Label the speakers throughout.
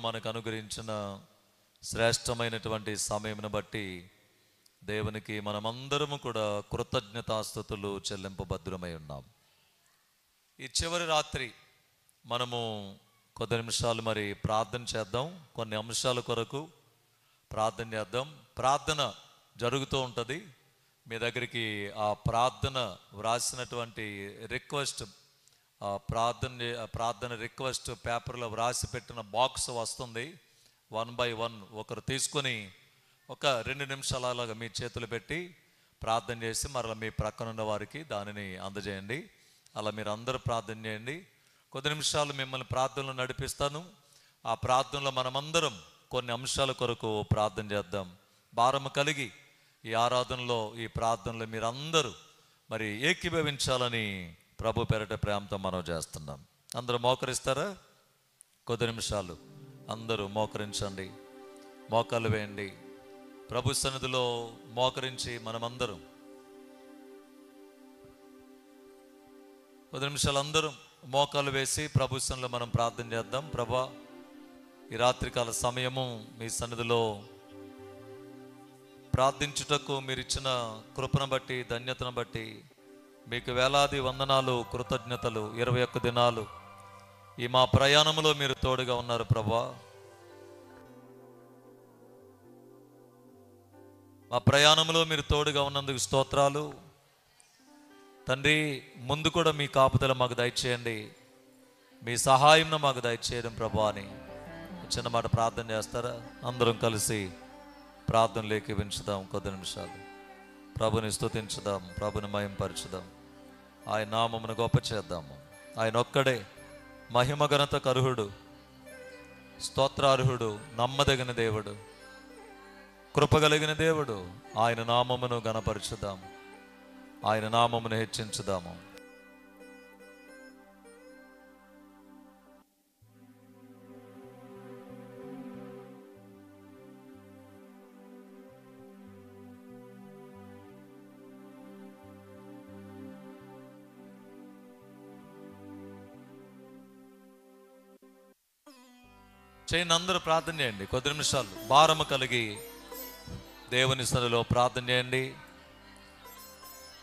Speaker 1: మనకు అనుగ్రహించిన శ్రేష్టమైనటువంటి సమయమును బట్టి దేవునికి మనమందరము కూడా కృతజ్ఞతాస్తుతులు చెల్లింపబద్ధులమై ఉన్నాం. ఈ చివరి రాత్రి మనము కొద్ది నిమిషాలు మరి ప్రార్థన చేద్దాం. కొన్ని అంశాల కొరకు ప్రార్థన చేద్దాం. ప్రార్థన జరుగుతూ ఉంటుంది. మీ దగ్గరికి ఆ ప్రార్థన వ్రాసినటువంటి రిక్వెస్ట్, ప్రార్థన రిక్వెస్ట్ పేపర్లో వ్రాసి పెట్టిన బాక్స్ వస్తుంది. 1 by 1 ఒకరు తీసుకొని ఒక 2 నిమిషాలు అలాగా మీ చేతులు పెట్టి ప్రార్థన చేసి మరలా మీ ప్రక్కనున్న వారికి దానిని అందజేయండి. అలా మీరు అందరూ ప్రార్థన చేయండి. కొద్ది నిమిషాలు మిమ్మల్ని ప్రార్థనలో నడిపిస్తాను. ఆ ప్రార్థనలో మనమందరం కొన్ని అంశాల కొరకు ప్రార్థన చేద్దాం. భారము కలిగి ఈ ఆరాధనలో, ఈ ప్రార్థనలో మీరందరూ మరి ఏకీభవించాలని ప్రభు పేరట ప్రేమతో మనం చేస్తున్నాం. అందరూ మోకరిస్తారా? కొద్ది నిమిషాలు అందరూ మోకరించండి, మోకాలు వేయండి. ప్రభు సన్నిధిలో మోకరించి మనమందరం కొద్ది నిమిషాలు అందరం మోకాలు వేసి ప్రభు సన్నిధిలో మనం ప్రార్థన చేద్దాం. ప్రభా, ఈ రాత్రికాల సమయము మీ సన్నిధిలో ప్రార్థించుటకు మీరు ఇచ్చిన కృపను బట్టి, ధన్యతను బట్టి మీకు వేలాది వందనాలు, కృతజ్ఞతలు. 21 దినాలు ఈ మా ప్రయాణంలో మీరు తోడుగా ఉన్నారు ప్రభా. మా ప్రయాణంలో మీరు తోడుగా ఉన్నందుకు స్తోత్రాలు తండ్రి. ముందు కూడా మీ కాపుదల మాకు దయచేయండి, మీ సహాయం మాకు దయచేయడం ప్రభా అని చిన్న మాట ప్రార్థన చేస్తారా? అందరం కలిసి ప్రార్థనలు ఏకీవించుదాం. కొద్ది నిమిషాలు ప్రభుని స్తుతించుదాం, ప్రభుని మహింపరచుదాం, ఆయన నామమును గొప్ప చేద్దాము. ఆయన ఒక్కడే మహిమ ఘనతకు అర్హుడు, స్తోత్రార్హుడు, నమ్మదగిన దేవుడు, కృపగలిగిన దేవుడు. ఆయన నామమును ఘనపరచుదాము, ఆయన నామమును హెచ్చించుదాము. చేయండి, అందరూ ప్రార్థన చేయండి. కొద్ది నిమిషాలు భారము కలిగి దేవుని సన్నిధిలో ప్రార్థన చేయండి.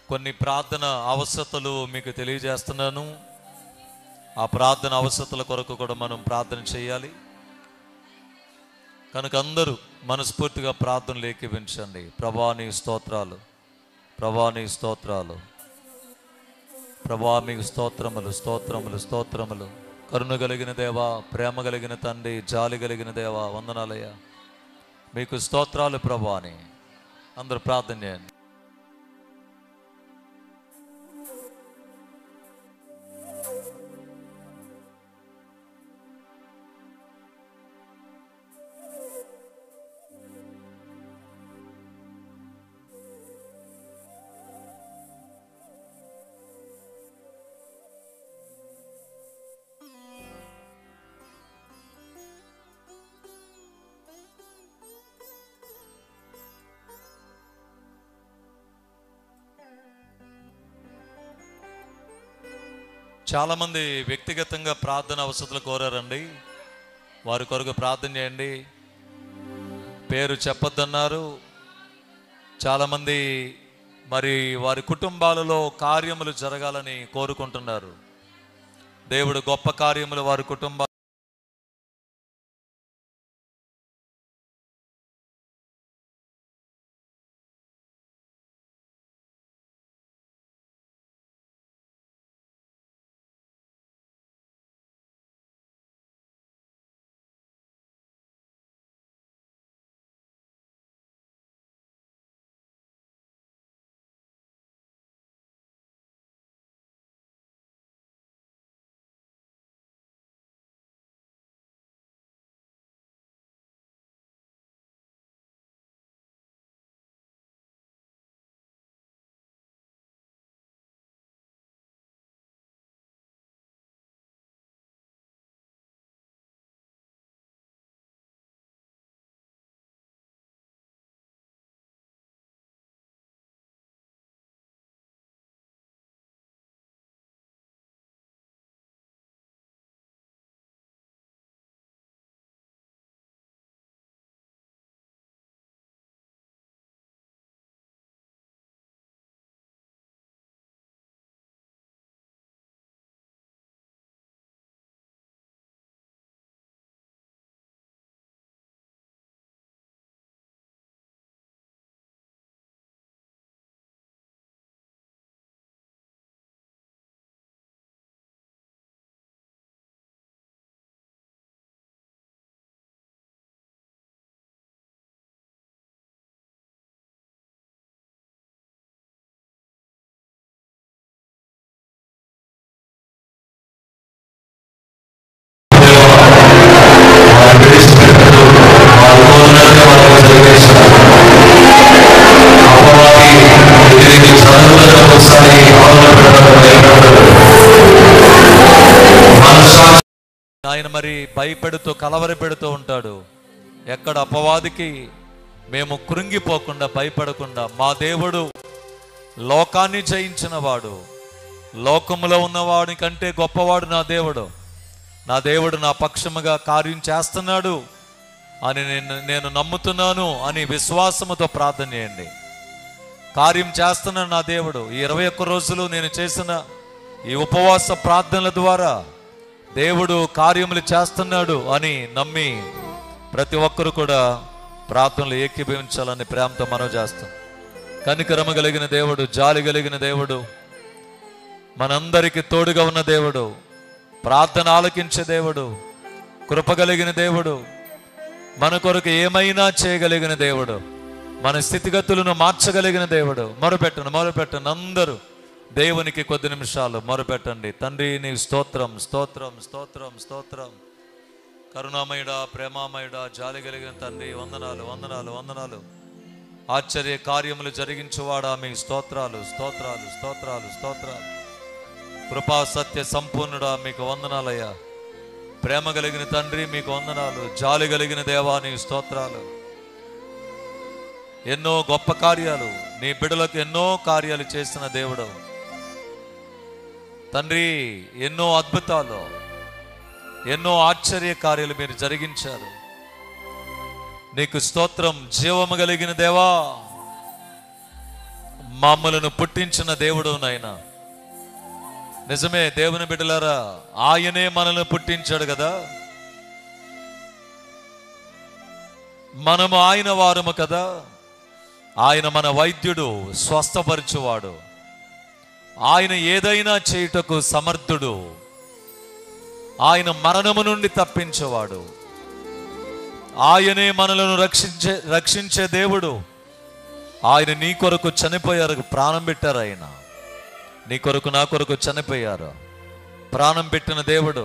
Speaker 1: కొన్ని ప్రార్థన అవసరతలు మీకు తెలియజేస్తున్నాను. ఆ ప్రార్థన అవసరతల కొరకు కూడా మనం ప్రార్థన చేయాలి కనుక అందరూ మనస్ఫూర్తిగా ప్రార్థనలు ఏకీవించండి. ప్రభా నీ స్తోత్రాలు, ప్రభా నీ స్తోత్రాలు, ప్రభా మీకు స్తోత్రములు, స్తోత్రములు, స్తోత్రములు. కరుణ కలిగిన దేవా, ప్రేమ కలిగిన తండ్రి, జాలి కలిగిన దేవా, వందనాలయ్యా, మీకు స్తోత్రాలు ప్రభా అని అందరూ ప్రార్థన చేయండి. చాలామంది వ్యక్తిగతంగా ప్రార్థన అవసరాలు కోరారండి. వారి కొరకు ప్రార్థన చేయండి. పేరు చెప్పొద్దన్నారు. చాలామంది మరి వారి కుటుంబాలలో కార్యములు జరగాలని కోరుకుంటున్నారు. దేవుడు గొప్ప కార్యములు వారి కుటుంబ ఆయన మరి భయపెడుతూ కలవరి పెడుతూ ఉంటాడు. ఎక్కడ అపవాదికి మేము కృంగిపోకుండా భయపడకుండా, మా దేవుడు లోకాన్ని జయించిన వాడు, లోకములో ఉన్నవాడి కంటే గొప్పవాడు నా దేవుడు, నా దేవుడు నా పక్షముగా కార్యం చేస్తున్నాడు అని నేను నమ్ముతున్నాను అని విశ్వాసముతో ప్రార్థన చేయండి. కార్యం చేస్తున్నాడు నా దేవుడు. ఈ 21 రోజులు నేను చేసిన ఈ ఉపవాస ప్రార్థనల ద్వారా దేవుడు కార్యములు చేస్తున్నాడు అని నమ్మి ప్రతి ఒక్కరు కూడా ప్రార్థనలు ఏకీభవించాలని ప్రేమతో మనవి చేస్తాం. కనికరమ కలిగిన దేవుడు, జాలి కలిగిన దేవుడు, మనందరికీ తోడుగా ఉన్న దేవుడు, ప్రార్థన ఆలకించే దేవుడు, కృప కలిగిన దేవుడు, మన కొరకు ఏమైనా చేయగలిగిన దేవుడు, మన స్థితిగతులను మార్చగలిగిన దేవుడు. మొరపెట్టండి అందరూ దేవునికి కొద్ది నిమిషాలు మొరపెట్టండి. తండ్రి నీ స్తోత్రం స్తోత్రం స్తోత్రం స్తోత్రం. కరుణామయుడా, ప్రేమామయుడా, జాలి కలిగిన తండ్రి, వందనాలు వందనాలు వందనాలు. ఆశ్చర్య కార్యములు జరిగించువాడా మీ స్తోత్రాలు స్తోత్రాలు స్తోత్రాలు స్తోత్రాలు. కృపా సత్య సంపూర్ణుడా మీకు వందనాలయ్యా. ప్రేమ కలిగిన తండ్రి మీకు వందనాలు. జాలి కలిగిన దేవా నీ స్తోత్రాలు. ఎన్నో గొప్ప కార్యాలు నీ బిడ్డలకు ఎన్నో కార్యాలు చేసిన దేవుడు తండ్రి. ఎన్నో అద్భుతాలు, ఎన్నో ఆశ్చర్య కార్యాలు మీరు జరిగించారు. నీకు స్తోత్రం. జీవము కలిగిన దేవా, మమ్మలను పుట్టించిన దేవుడు నాయనా. నిజమే దేవుని బిడ్డలారా, ఆయనే మనల్ని పుట్టించాడు కదా. మనము ఆయన వారము కదా. ఆయన మన వైద్యుడు, స్వస్థపరచువాడు. ఆయన ఏదైనా చేయుటకు సమర్థుడు. ఆయన మరణము నుండి తప్పించేవాడు. ఆయనే మనలను రక్షించే దేవుడు. ఆయన నీ కొరకు చనిపోయారు, ప్రాణం పెట్టారు. ఆయన నీ కొరకు నా కొరకు చనిపోయారు, ప్రాణం పెట్టిన దేవుడు.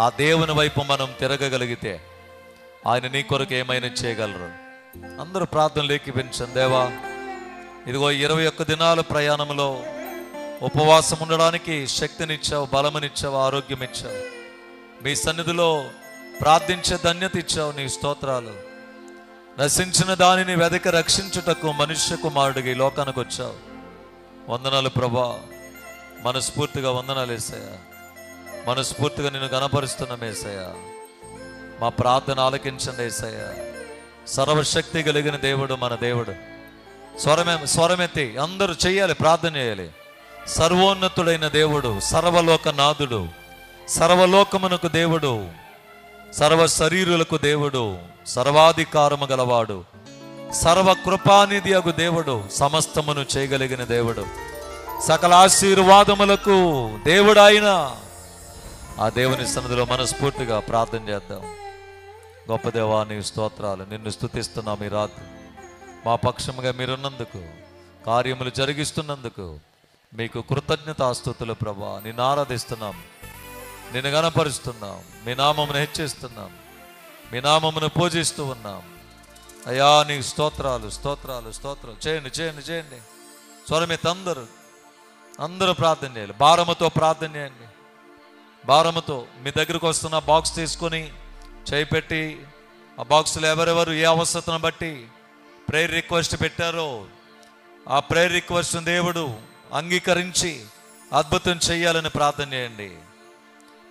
Speaker 1: ఆ దేవుని వైపు మనం తిరగగలిగితే ఆయన నీ కొరకు ఏమైనా చేయగలరు. అందరూ ప్రార్థనలు ఏకీభవించండి. దేవా, ఇదిగో 21 దినాల ప్రయాణంలో ఉపవాసం ఉండడానికి శక్తినిచ్చావు, బలమునిచ్చావు, ఆరోగ్యం ఇచ్చావు. మీ సన్నిధిలో ప్రార్థించే ధన్యత ఇచ్చావు. నీ స్తోత్రాలు. నశించిన దానిని వెదకి రక్షించుటకు మనుష్య కుమారుడికి ఈ లోకానికి వచ్చావు. వందనాలు ప్రభా. మనస్ఫూర్తిగా వందనాలు యేసయ్యా. మనస్ఫూర్తిగా నిన్ను గణపరుస్తున్నాం యేసయ్యా. మా ప్రార్థన ఆలకించండి యేసయ్యా. సర్వశక్తి కలిగిన దేవుడు మన దేవుడు. స్వరమెత్తి అందరూ చెయ్యాలి, ప్రార్థన చేయాలి. సర్వోన్నతుడైన దేవుడు, సర్వలోకనాథుడు, సర్వలోకమునకు దేవుడు, సర్వ శరీరులకు దేవుడు, సర్వాధికారము గలవాడు, సర్వ కృపానిధి అగు దేవుడు, సమస్తమును చేయగలిగిన దేవుడు, సకల ఆశీర్వాదములకు దేవుడు ఆయన. ఆ దేవుని సన్నిధిలో మనస్ఫూర్తిగా ప్రార్థన చేద్దాం. గొప్ప దేవా నీ స్తోత్రాలు. నిన్ను స్తుతిస్తున్నాం. ఈ రాత్రి మా పక్షముగా మీరున్నందుకు, కార్యములు జరిగిస్తున్నందుకు మీకు కృతజ్ఞతాస్తుతులు ప్రభా. నిన్ను ఆరాధిస్తున్నాం, నిన్ను గణపరుస్తున్నాం, మీ నామమును హెచ్చిస్తున్నాం, మీ నామమును పూజిస్తూ ఉన్నాం. అయ్యా నీ స్తోత్రాలు స్తోత్రాలు స్తోత్రాలు. చేయండి చేయండి చేయండి. స్వరమిత అందరూ ప్రార్థన చేయాలి. భారముతో ప్రార్థన చేయండి. భారముతో మీ దగ్గరకు వస్తున్న బాక్స్ తీసుకొని చేయి పెట్టి, ఆ బాక్స్లో ఎవరెవరు ఏ అవసరతను బట్టి ప్రేయర్ రిక్వెస్ట్ పెట్టారో ఆ ప్రేయర్ రిక్వెస్ట్ దేవుడు అంగీకరించి అద్భుతం చెయ్యాలని ప్రార్థన చేయండి.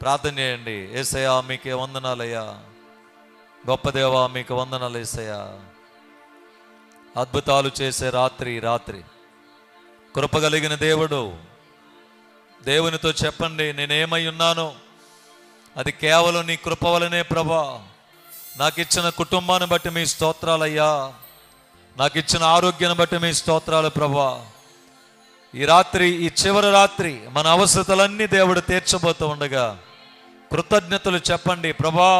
Speaker 1: ప్రార్థన చేయండి. యేసయ్యా మీకే వందనాలయ్యా. గొప్ప దేవా మీకు వందనాలు యేసయ్యా. అద్భుతాలు చేసే రాత్రి కృపగలిగిన దేవుడు. దేవునితో చెప్పండి, నేనేమై ఉన్నానో అది కేవలం నీ కృప వలనే ప్రభా. నాకు ఇచ్చిన కుటుంబాన్ని బట్టి మీ స్తోత్రాలయ్యా. నాకు ఇచ్చిన ఆరోగ్యాన్ని బట్టి మీ స్తోత్రాలు ప్రభా. ఈ రాత్రి, ఈ చివరి రాత్రి మన అవసరతలన్నీ దేవుడు తీర్చబోతూ ఉండగా కృతజ్ఞతలు చెప్పండి ప్రభా.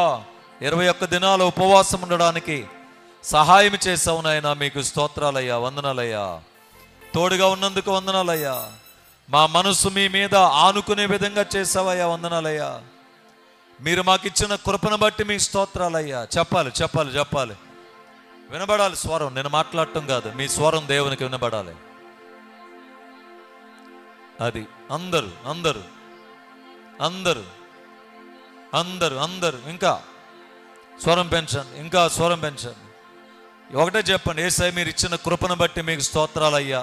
Speaker 1: 21 దినాలు ఉపవాసం ఉండడానికి సహాయం చేసావు నాయనా. మీకు స్తోత్రాలయ్యా, వందనాలయ్యా. తోడుగా ఉన్నందుకు వందనాలయ్యా. మా మనసు మీ మీద ఆనుకునే విధంగా చేసావయ్యా, వందనాలయ్యా. మీరు మాకు ఇచ్చిన కృపను బట్టి మీ స్తోత్రాలయ్యా. చెప్పాలి చెప్పాలి చెప్పాలి. వినబడాలి స్వరం. నేను మాట్లాడటం కాదు, మీ స్వరం దేవునికి వినబడాలి. అది అందరూ అందరూ అందరూ అందరూ అందరూ ఇంకా స్వరం పెంచండి, ఇంకా స్వరం పెంచండి. ఒకటే చెప్పండి, యేసయ్య మీరు ఇచ్చిన కృపను బట్టి మీకు స్తోత్రాలయ్యా.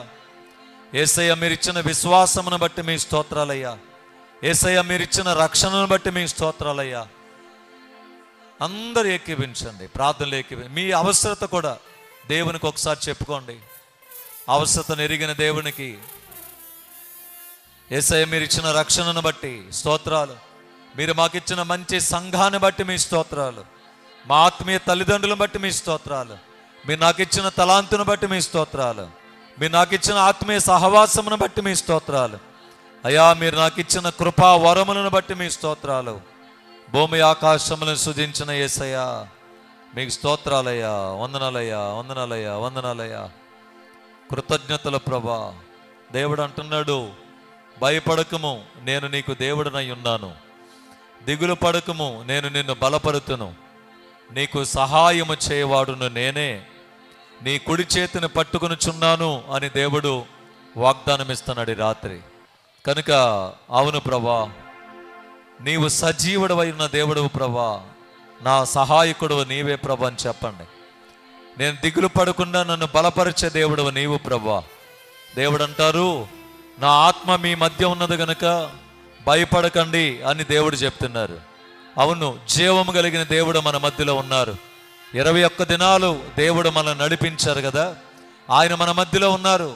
Speaker 1: యేసయ్య మీరు ఇచ్చిన విశ్వాసమును బట్టి మీకు స్తోత్రాలయ్యా. యేసయ్య మీరు ఇచ్చిన రక్షణను బట్టి మీకు స్తోత్రాలయ్యా. అందరూ ఏకీభించండి, ప్రార్థనలు ఏకీభించండి. మీ అవసరత కూడా దేవునికి ఒకసారి చెప్పుకోండి. అవసరతను ఎరిగిన దేవునికి యేసయ్య మీరు ఇచ్చిన రక్షణను బట్టి స్తోత్రాలు. మీరు మాకు ఇచ్చిన మంచి సంఘాన్ని బట్టి మీ స్తోత్రాలు. మా ఆత్మీయ తల్లిదండ్రులను బట్టి మీ స్తోత్రాలు. మీరు నాకు ఇచ్చిన తలాంతును బట్టి మీ స్తోత్రాలు. మీరు నాకు ఇచ్చిన ఆత్మీయ సహవాసమును బట్టి మీ స్తోత్రాలు. అయ్యా మీరు నాకు ఇచ్చిన కృపా వరములను బట్టి మీ స్తోత్రాలు. భూమి ఆకాశములను సృజించిన యేసయ్యా మీకు స్తోత్రాలయ్యా. వందనాలయ్యా, వందనాలయ్యా, వందనాలయ్యా. కృతజ్ఞతల ప్రభా. దేవుడు అంటున్నాడు, భయపడకము, నేను నీకు దేవుడినై ఉన్నాను. దిగులు పడకము, నేను నిన్ను బలపరుతును. నీకు సహాయము చేయవాడును నేనే, నీ కుడి చేతిని పట్టుకొనుచున్నాను అని దేవుడు వాగ్దానం ఇస్తున్నాడు ఈ రాత్రి. కనుక అవును ప్రభా, నీవు సజీవుడవై ఉన్న దేవుడు ప్రభా, నా సహాయకుడు నీవే ప్రభా అని చెప్పండి. నేను దిగులు పడకుండా నన్ను బలపరిచే దేవుడు నీవు ప్రభా. దేవుడు అంటారు, నా ఆత్మ మీ మధ్య ఉన్నది గనుక భయపడకండి అని దేవుడు చెప్తున్నారు. అవును, జీవము కలిగిన దేవుడు మన మధ్యలో ఉన్నారు. 21 దినాలు దేవుడు మనల్ని నడిపించారు కదా, ఆయన మన మధ్యలో ఉన్నారు.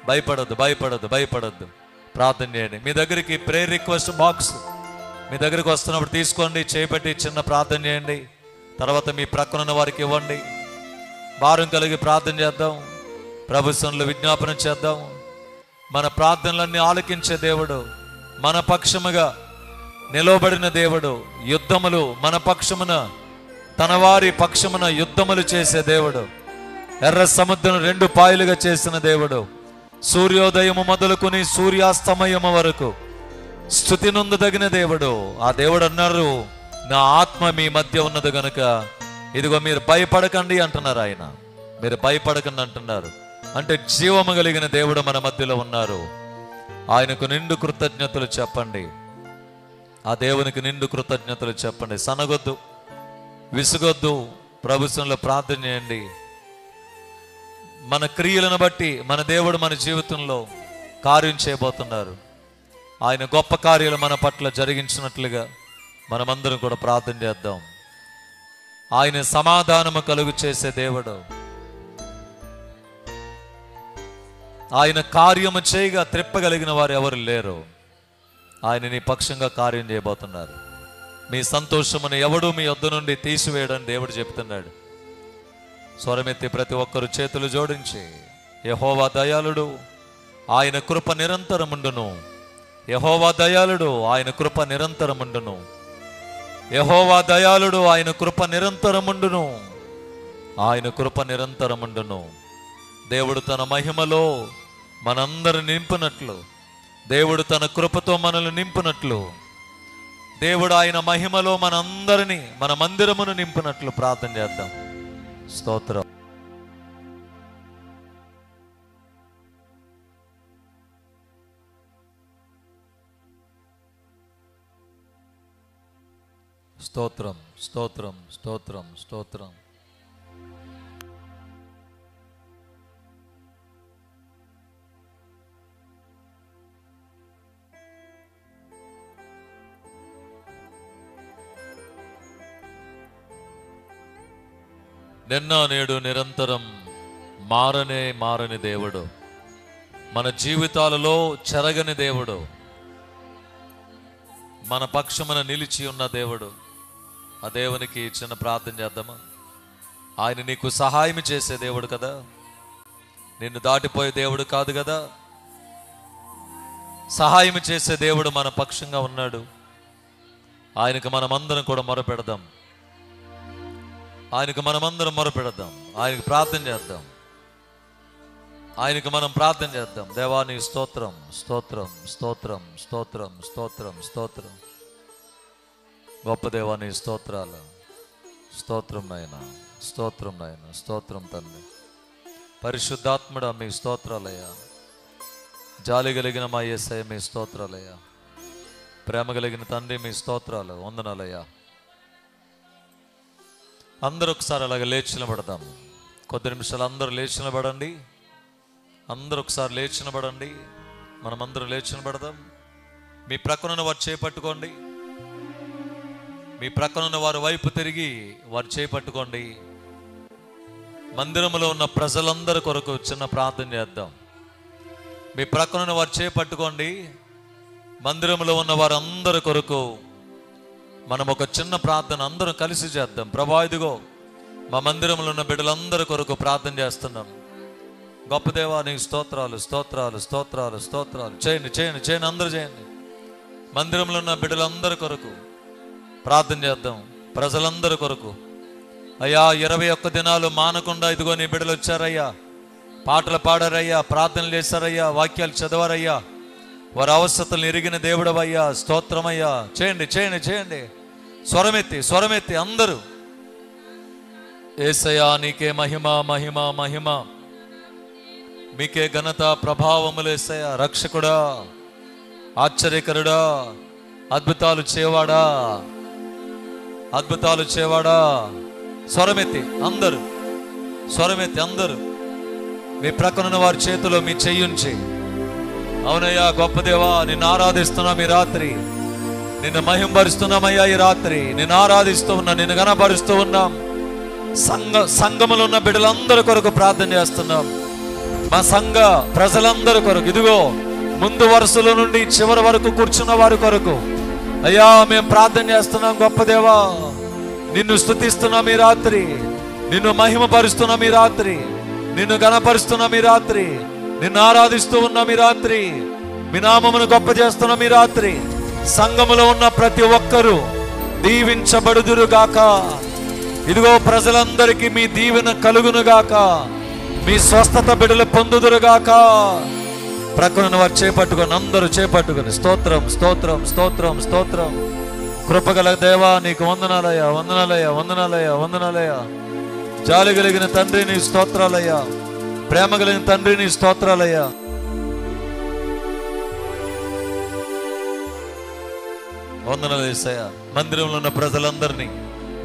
Speaker 1: భయపడద్దు, భయపడద్దు, భయపడద్దు. ప్రార్థన చేయండి. మీ దగ్గరికి ప్రేయర్ రిక్వెస్ట్ బాక్స్ మీ దగ్గరికి వస్తున్నప్పుడు తీసుకోండి, చేపట్టి చిన్న ప్రార్థన చేయండి. తర్వాత మీ ప్రక్కనున్న వారికి ఇవ్వండి. భారం కలిగి ప్రార్థన చేద్దాం, ప్రభుత్వంలో విజ్ఞాపన చేద్దాం. మన ప్రార్థనలన్నీ ఆలకించే దేవుడు, మన పక్షముగా నిలవబడిన దేవుడు, యుద్ధములు మన పక్షమున, తన వారి పక్షమున యుద్ధములు చేసే దేవుడు, ఎర్ర సముద్రం 2 పాయలుగా చేసిన దేవుడు, సూర్యోదయము మొదలుకొని సూర్యాస్తమయము వరకు స్తుతి నొందదగిన దేవుడు. ఆ దేవుడు అన్నారు, నా ఆత్మ మీ మధ్య ఉన్నది గనుక ఇదిగో మీరు భయపడకండి అంటున్నారు. ఆయన మీరు భయపడకండి అంటున్నారు. అంటే జీవము కలిగిన దేవుడు మన మధ్యలో ఉన్నారు. ఆయనకు నిండు కృతజ్ఞతలు చెప్పండి. ఆ దేవునికి నిండు కృతజ్ఞతలు చెప్పండి. సనగొద్దు, విసుగొద్దు. ప్రభుత్వంలో ప్రార్థన చేయండి. మన క్రియలను బట్టి మన దేవుడు మన జీవితంలో కార్యం చేయబోతున్నారు. ఆయన గొప్ప కార్యాలు మన పట్ల జరిగించినట్లుగా మనమందరం కూడా ప్రార్థన చేద్దాం. ఆయన సమాధానము కలుగు చేసే దేవుడు. ఆయన కార్యము చేయగా త్రిప్పగలిగిన వారు ఎవరు లేరు. ఆయన నీ పక్షంగా కార్యం చేయబోతున్నారు. మీ సంతోషమును ఎవడు మీ వద్ద నుండి తీసివేయడని దేవుడు చెప్తున్నాడు. స్వరమెత్తి ప్రతి ఒక్కరు చేతులు జోడించి, యెహోవా దయాళుడు, ఆయన కృప నిరంతరముండును. యెహోవా దయాళుడు, ఆయన కృప నిరంతరముండును. యెహోవా దయాళుడు, ఆయన కృప నిరంతరముండును. ఆయన కృప నిరంతరముండును. దేవుడు తన మహిమలో మనందరిని నింపునట్లు, దేవుడు తన కృపతో మనల్ని నింపునట్లు, దేవుడు ఆయన మహిమలో మనందరినీ, మన మందిరమును నింపునట్లు ప్రార్థన చేద్దాం. స్తోత్రం. స్తోత్రం, స్తోత్రం, స్తోత్రం, స్తోత్రం. నిన్న నేడు నిరంతరం మారని దేవుడు, మన జీవితాలలో చెరగని దేవుడు, మన పక్షమున నిలిచి ఉన్న దేవుడు. ఆ దేవునికి చిన్న ప్రార్థన చేద్దామా? ఆయన నీకు సహాయం చేసే దేవుడు కదా, నిన్ను దాటిపోయే దేవుడు కాదు కదా. సహాయం చేసే దేవుడు మన పక్షంగా ఉన్నాడు. ఆయనకు మనమందరం కూడా మొరపెడదాం. ఆయనకు మనమందరం మొరపెడదాం. ఆయనకు ప్రార్థన చేద్దాం. ఆయనకు మనం ప్రార్థన చేద్దాం. దేవా నీ స్తోత్రం, స్తోత్రం, స్తోత్రం, స్తోత్రం, స్తోత్రం, స్తోత్రం. గొప్ప దేవా నీ స్తోత్రాలు. స్తోత్రం నాయనా, స్తోత్రం నాయనా, స్తోత్రం తండ్రి. పరిశుద్ధాత్ముడా మీ స్తోత్రాలయ్యా. జాలి కలిగిన మా యేసయ్య మీ స్తోత్రాలయ్యా. ప్రేమ కలిగిన తండ్రి మీ స్తోత్రాలు, వందనాలయ్యా. అందరూ ఒకసారి అలాగే లేచి నిలబడదాం. కొద్ది నిమిషాలు అందరూ లేచి నిలబడండి. అందరూ ఒకసారి లేచి నిలబడండి. మనమందరం లేచి నిలబడదాం. మీ ప్రక్కనున్న వారు చేపట్టుకోండి. మీ ప్రక్కనున్న వారి వైపు తిరిగి వారు చేపట్టుకోండి. మందిరంలో ఉన్న ప్రజలందరి కొరకు చిన్న ప్రార్థన చేద్దాం. మీ ప్రక్కనున్న వారు చేపట్టుకోండి. మందిరంలో ఉన్న వారందరి కొరకు మనం ఒక చిన్న ప్రార్థన అందరం కలిసి చేద్దాం. ప్రభా, ఇదిగో మా మందిరంలో ఉన్న బిడ్డలందరి కొరకు ప్రార్థన చేస్తున్నాం. గొప్ప దేవా, నీకు స్తోత్రాలు స్తోత్రాలు స్తోత్రాలు స్తోత్రాలు. చేయండి చేయండి చేయండి, అందరూ చేయండి. మందిరంలో ఉన్న బిడ్డలందరి కొరకు ప్రార్థన చేద్దాం. ప్రజలందరి కొరకు అయ్యా, 21 దినాలు మానకుండా ఇదిగో నీ బిడ్డలు వచ్చారయ్యా, పాటలు పాడారయ్యా, ప్రార్థనలు చేశారయ్యా, వాక్యాలు చదవారయ్యా. వారి అవసరతలు ఎరిగిన దేవుడవయ్యా, స్తోత్రమయ్యా. చేయండి చేయండి చేయండి, స్వరమెత్తి స్వరమెత్తి అందరూ. యేసయ్యా, నీకే మహిమ మహిమ మహిమ, మీకే ఘనత ప్రభావములు. యేసయ్యా, రక్షకుడా, ఆశ్చర్యకరుడా, అద్భుతాలు చేవాడా, అద్భుతాలు చేవాడా. స్వరమెత్తి అందరూ, స్వరమెత్తి అందరూ. మీ ప్రక్కనున్న వారి చేతిలో మీ చెయ్యుంచి, అవునయ్యా గొప్ప దేవా, నిన్ను ఆరాధిస్తున్నాం ఈ రాత్రి, నిన్ను మహింపరుస్తున్నామయ్యా ఈ రాత్రి, నిన్ను ఆరాధిస్తూ ఉన్నాం, నిన్ను గణపరుస్తూ ఉన్నాం. సంఘములో ఉన్న బిడ్డలందరి కొరకు ప్రార్థన చేస్తున్నాం. మా సంఘ ప్రజలందరి కొరకు, ఇదిగో ముందు వరుసలో నుండి చివరి వరకు కూర్చున్న వారి కొరకు అయ్యా మేము ప్రార్థన చేస్తున్నాం. గొప్ప దేవా, నిన్ను స్తుతిస్తున్నాం ఈ రాత్రి, నిన్ను మహిమపరుస్తున్నాం ఈ రాత్రి, నిన్ను గణపరుస్తున్నాం ఈ రాత్రి, నిన్ను ఆరాధిస్తూ ఉన్నాం ఈ రాత్రి, మీ నామమును గొప్ప చేస్తున్నాం ఈ రాత్రి. సంఘములో ఉన్న ప్రతి ఒక్కరూ దీవించబడుదురుగాక. ఇదిగో ప్రజలందరికీ మీ దీవెన కలుగునుగాక, మీ స్వస్థత బిడ్డలు పొందుదురుగాక. ప్రక్కన వారు చేపట్టుకొని, అందరూ చేపట్టుకొని స్తోత్రం స్తోత్రం స్తోత్రం స్తోత్రం. కృపగల దేవా, నీకు వందనాలయ్యా వందనాలయ్యా వందనాలయ్యా వందనాలయ్యా. జాలి కలిగిన తండ్రి, నీ స్తోత్రాలయ్యా. ప్రేమ కలిగిన తండ్రి, నీ స్తోత్రాలయ్యా. వందనాలు యేసయ్యా. మందిరంలో ఉన్న ప్రజలందరినీ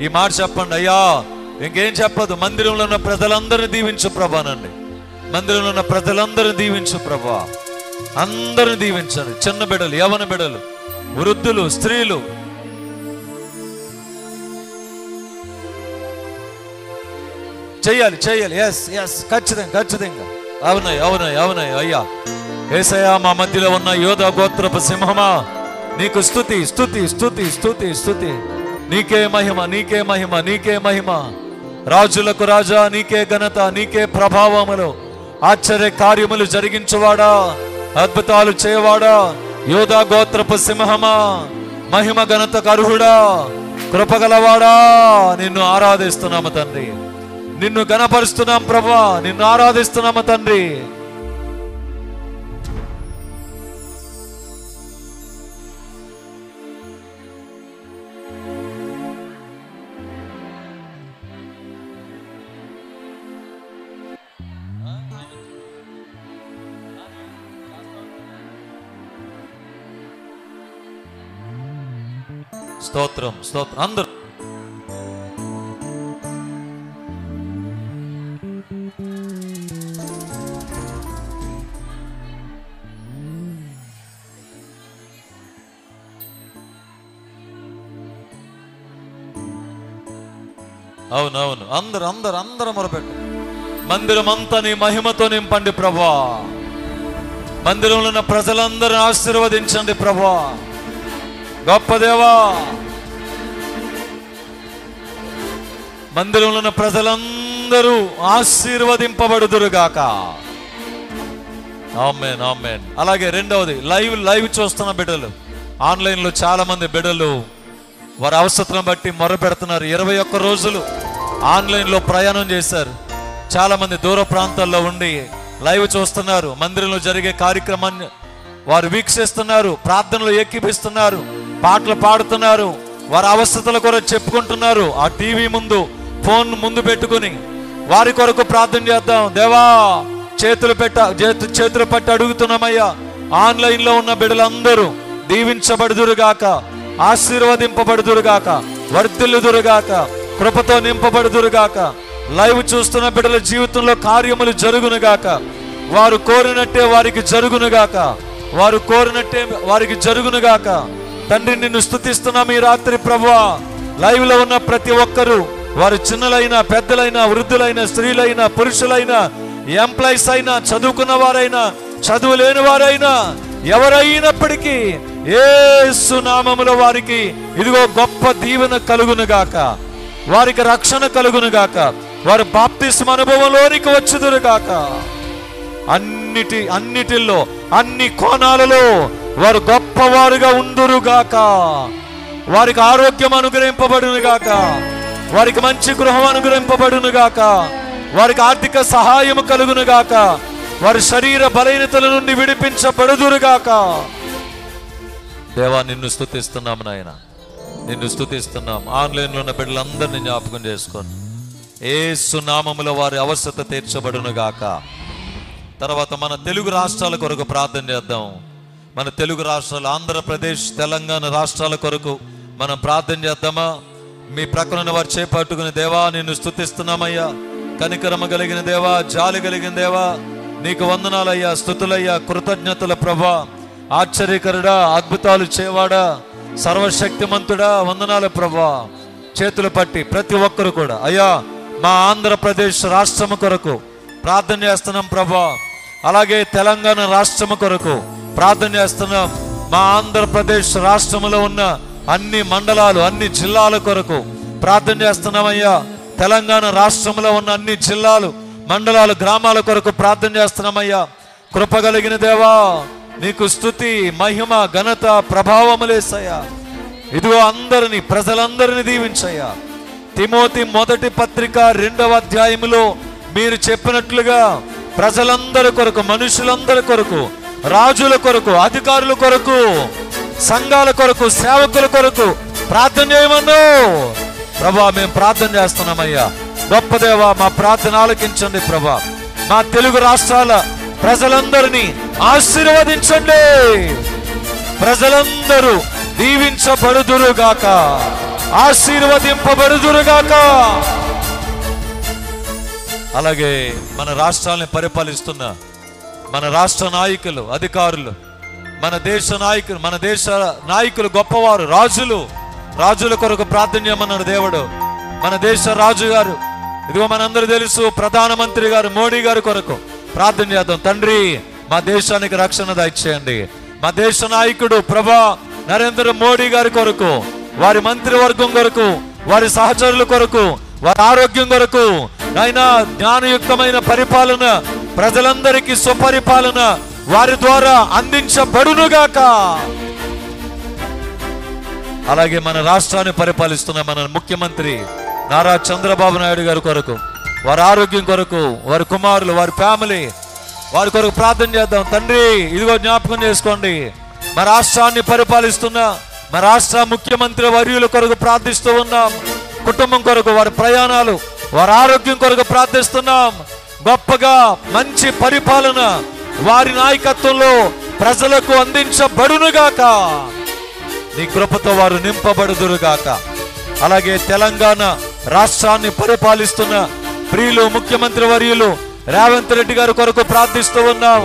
Speaker 1: ఈ మాట చెప్పండి అయ్యా, ఇంకేం చెప్పదు. మందిరంలో ఉన్న ప్రజలందరినీ దీవించు ప్రభానండి. మందిరంలో ఉన్న ప్రజలందరినీ దీవించు ప్రభా. అందరిని దీవించండి. చిన్న బిడ్డలు, యవన బిడ్డలు, వృద్ధులు, స్త్రీలు. చెయ్యాలి చెయ్యాలి. ఎస్ ఎస్, ఖచ్చితంగా ఖచ్చితంగా. అవునాయి అవునాయి అవునాయి అయ్యా. యేసయ్యా, మా మధ్యలో ఉన్న యోధా గోత్రపు సింహమా, నీకు స్తుతి స్తుతి స్తుతి స్తుతి స్తుతి. నీకే మహిమ నీకే మహిమ నీకే మహిమ. రాజులకు రాజా, నీకే ఘనత నీకే ప్రభావములు. ఆశ్చర్య కార్యములు జరిగించువాడా, అద్భుతాలు చేయవాడా, యోధా గోత్రపు సింహమా, మహిమ ఘనతకు అర్హుడా, కృపగలవాడా, నిన్ను ఆరాధిస్తున్నాము తండ్రి, నిన్ను ఘనపరుస్తున్నాం ప్రభా, నిన్ను ఆరాధిస్తున్నాము తండ్రి. స్తోత్రం స్తోత్రం అందరూ. అవునవును, అందరు అందరు అందరూ మొరపెట్టు. మందిరం అంతా నీ మహిమతో నింపండి ప్రభా. మందిరంలో ఉన్న ప్రజలందరూ ఆశీర్వదించండి ప్రభా. గొప్ప దేవా, మందిరంలో ఉన్న ప్రజలందరూ ఆశీర్వదింపబడుదురుగాక. ఆమేన్ ఆమేన్. అలాగే రెండవది, లైవ్ చూస్తున్న బిడ్డలు, ఆన్లైన్లో చాలా మంది బిడ్డలు వారి అవసరతను బట్టి మొర పెడుతున్నారు. 21 రోజులు ఆన్లైన్లో ప్రయాణం చేశారు. చాలా మంది దూర ప్రాంతాల్లో ఉండి లైవ్ చూస్తున్నారు. మందిరంలో జరిగే కార్యక్రమాన్ని వారు వీక్షిస్తున్నారు, ప్రార్థనలు ఏకీపిస్తున్నారు, పాటలు పాడుతున్నారు, వారి అవసరతల కొరకు చెప్పుకుంటున్నారు. ఆ టీవీ ముందు, ఫోన్ ముందు పెట్టుకుని వారి కొరకు ప్రార్థన చేద్దాం. దేవా, చేతులు పట్టి అడుగుతున్నామయ్యా, ఆన్లైన్లో ఉన్న బిడ్డలందరూ దీవించబడుదురుగాక, ఆశీర్వదింపబడుదురుగాక, వర్ధిల్లుదురుగాక, కృపతో నింపబడుదురుగాక. లైవ్ చూస్తున్న బిడ్డల జీవితంలో కార్యములు జరుగునుగాక. వారు కోరినట్టే వారికి జరుగునుగాక. వారు కోరినట్టే వారికి జరుగునుగాక. తండ్రి, నిన్ను స్తుతిస్తున్నాం ఈ రాత్రి ప్రభువా. లైవ్ లో ఉన్న ప్రతి ఒక్కరూ, వారు చిన్నలైనా పెద్దలైనా వృద్ధులైనా స్త్రీలైనా పురుషులైనా ఎంప్లాయీస్ అయినా చదువుకున్న వారైనా చదువు లేని వారైనా ఎవరైనప్పటికీ యేసు నామములో వారికి ఇదిగో గొప్ప దీవెన కలుగునుగాక. వారికి రక్షణ కలుగునుగాక. వారు బాప్తిస్మ అనుభవంలోనికి వచ్చుదురుగాక. అన్నిటిలో అన్ని కోణాలలో వారు గొప్పవారుగా ఉందురుగాక. వారికి ఆరోగ్యం అనుగ్రహింపబడునుగాక. వారికి మంచి గృహం అనుగ్రహింపబడునుగాక. వారికి ఆర్థిక సహాయము కలుగునుగాక. వారి శరీర బలహీనతల నుండి విడిపించబడుదురుగాక. దేవా, నిన్ను స్తుతిస్తున్నాము నాయన, నిన్ను స్తుతిస్తున్నాం. ఆన్లైన్లో ఉన్న బిడ్డలందరినీ జ్ఞాపకం చేసుకోండి. యేసు నామములో వారి అవసరత తీర్చబడునుగాక. తర్వాత మన తెలుగు రాష్ట్రాల కొరకు ప్రార్థన చేద్దాం. మన తెలుగు రాష్ట్రాలు ఆంధ్రప్రదేశ్ తెలంగాణ రాష్ట్రాల కొరకు మనం ప్రార్థన చేద్దామా? మీ ప్రక్కన వారు చేపట్టుకుని, దేవా నిన్ను స్తుతిస్తున్నామయ్యా, కనికరమ కలిగిన దేవా, జాలి కలిగిన దేవా, నీకు వందనాలయ్యా, స్తుతులయ్యా, కృతజ్ఞతల ప్రభా, ఆశ్చర్యకరుడా, అద్భుతాలు చేవాడా, సర్వశక్తిమంతుడా, వందనాల ప్రభా. చేతులు పట్టి ప్రతి ఒక్కరు కూడా అయ్యా మా ఆంధ్రప్రదేశ్ రాష్ట్రము కొరకు ప్రార్థన చేస్తున్నాం ప్రభా. అలాగే తెలంగాణ రాష్ట్రము కొరకు ప్రార్థన చేస్తున్నాం. మా ఆంధ్రప్రదేశ్ రాష్ట్రంలో ఉన్న అన్ని మండలాలు అన్ని జిల్లాల కొరకు ప్రార్థన చేస్తున్నామయ్యా. తెలంగాణ రాష్ట్రంలో ఉన్న అన్ని జిల్లాలు మండలాలు గ్రామాల కొరకు ప్రార్థన చేస్తున్నామయ్యా. కృప కలిగిన దేవా, నీకు స్తుతి మహిమ ఘనత ప్రభావములేసయ్యా. ఇదిగో అందరినీ ప్రజలందరినీ దీవించయ్యా. తిమోతి మొదటి పత్రిక 2వ అధ్యాయములో మీరు చెప్పినట్లుగా ప్రజలందరి కొరకు, మనుషులందరి కొరకు, రాజుల కొరకు, అధికారుల కొరకు, సంఘాల కొరకు, సేవకుల కొరకు ప్రార్థన చేయమన్నా ప్రభా. మేము ప్రార్థన చేస్తున్నామయ్యా. గొప్ప దేవా, మా ప్రార్థన ఆలకించండి ప్రభా. మా తెలుగు రాష్ట్రాల ప్రజలందరినీ ఆశీర్వదించండి. ప్రజలందరూ దీవించబడుదురుగాక, ఆశీర్వదింపబడుదురుగాక. అలాగే మన రాష్ట్రాలను పరిపాలిస్తున్న మన రాష్ట్ర నాయకులు, అధికారులు, మన దేశ నాయకులు, మన దేశ నాయకులు గొప్పవారు, రాజుల కొరకు ప్రార్థన చేయమన్నాడు దేవుడు. మన దేశ రాజు గారు, ఇదిగో మనందరూ తెలుసు, ప్రధానమంత్రి గారు మోడీ గారి కొరకు ప్రార్థన చేద్దాం. తండ్రి, మా దేశానికి రక్షణ దయచేయండి. మా దేశ నాయకుడు ప్రభా నరేంద్ర మోడీ గారి కొరకు, వారి మంత్రివర్గం కొరకు, వారి సహచరుల కొరకు, వారి ఆరోగ్యం కొరకు నాయనా జ్ఞానయుక్తమైన పరిపాలన, ప్రజలందరికీ సుపరిపాలన వారి ద్వారా అందించబడునుగాక. అలాగే మన రాష్ట్రాన్ని పరిపాలిస్తున్న మన ముఖ్యమంత్రి నారా చంద్రబాబు నాయుడు గారి కొరకు, వారి ఆరోగ్యం కొరకు, వారి కుమారులు, వారి ఫ్యామిలీ, వారి కొరకు ప్రార్థన చేద్దాం. తండ్రి, ఇదిగో జ్ఞాపకం చేసుకోండి. మా రాష్ట్రాన్ని పరిపాలిస్తున్న మా రాష్ట్ర ముఖ్యమంత్రి వర్యుల కొరకు ప్రార్థిస్తూ ఉన్నాం. కుటుంబం కొరకు, వారి ప్రయాణాలు, వారి ఆరోగ్యం కొరకు ప్రార్థిస్తున్నాం. గొప్పగా మంచి పరిపాలన వారి నాయకత్వంలో ప్రజలకు అందించబడునుగాక. నీ కృపతో వారు నింపబడుదురుగాక. అలాగే తెలంగాణ రాష్ట్రాన్ని పరిపాలిస్తున్న ప్రియులు ముఖ్యమంత్రి వర్యులు రేవంత్ రెడ్డి గారి కొరకు ప్రార్థిస్తూ ఉన్నాం.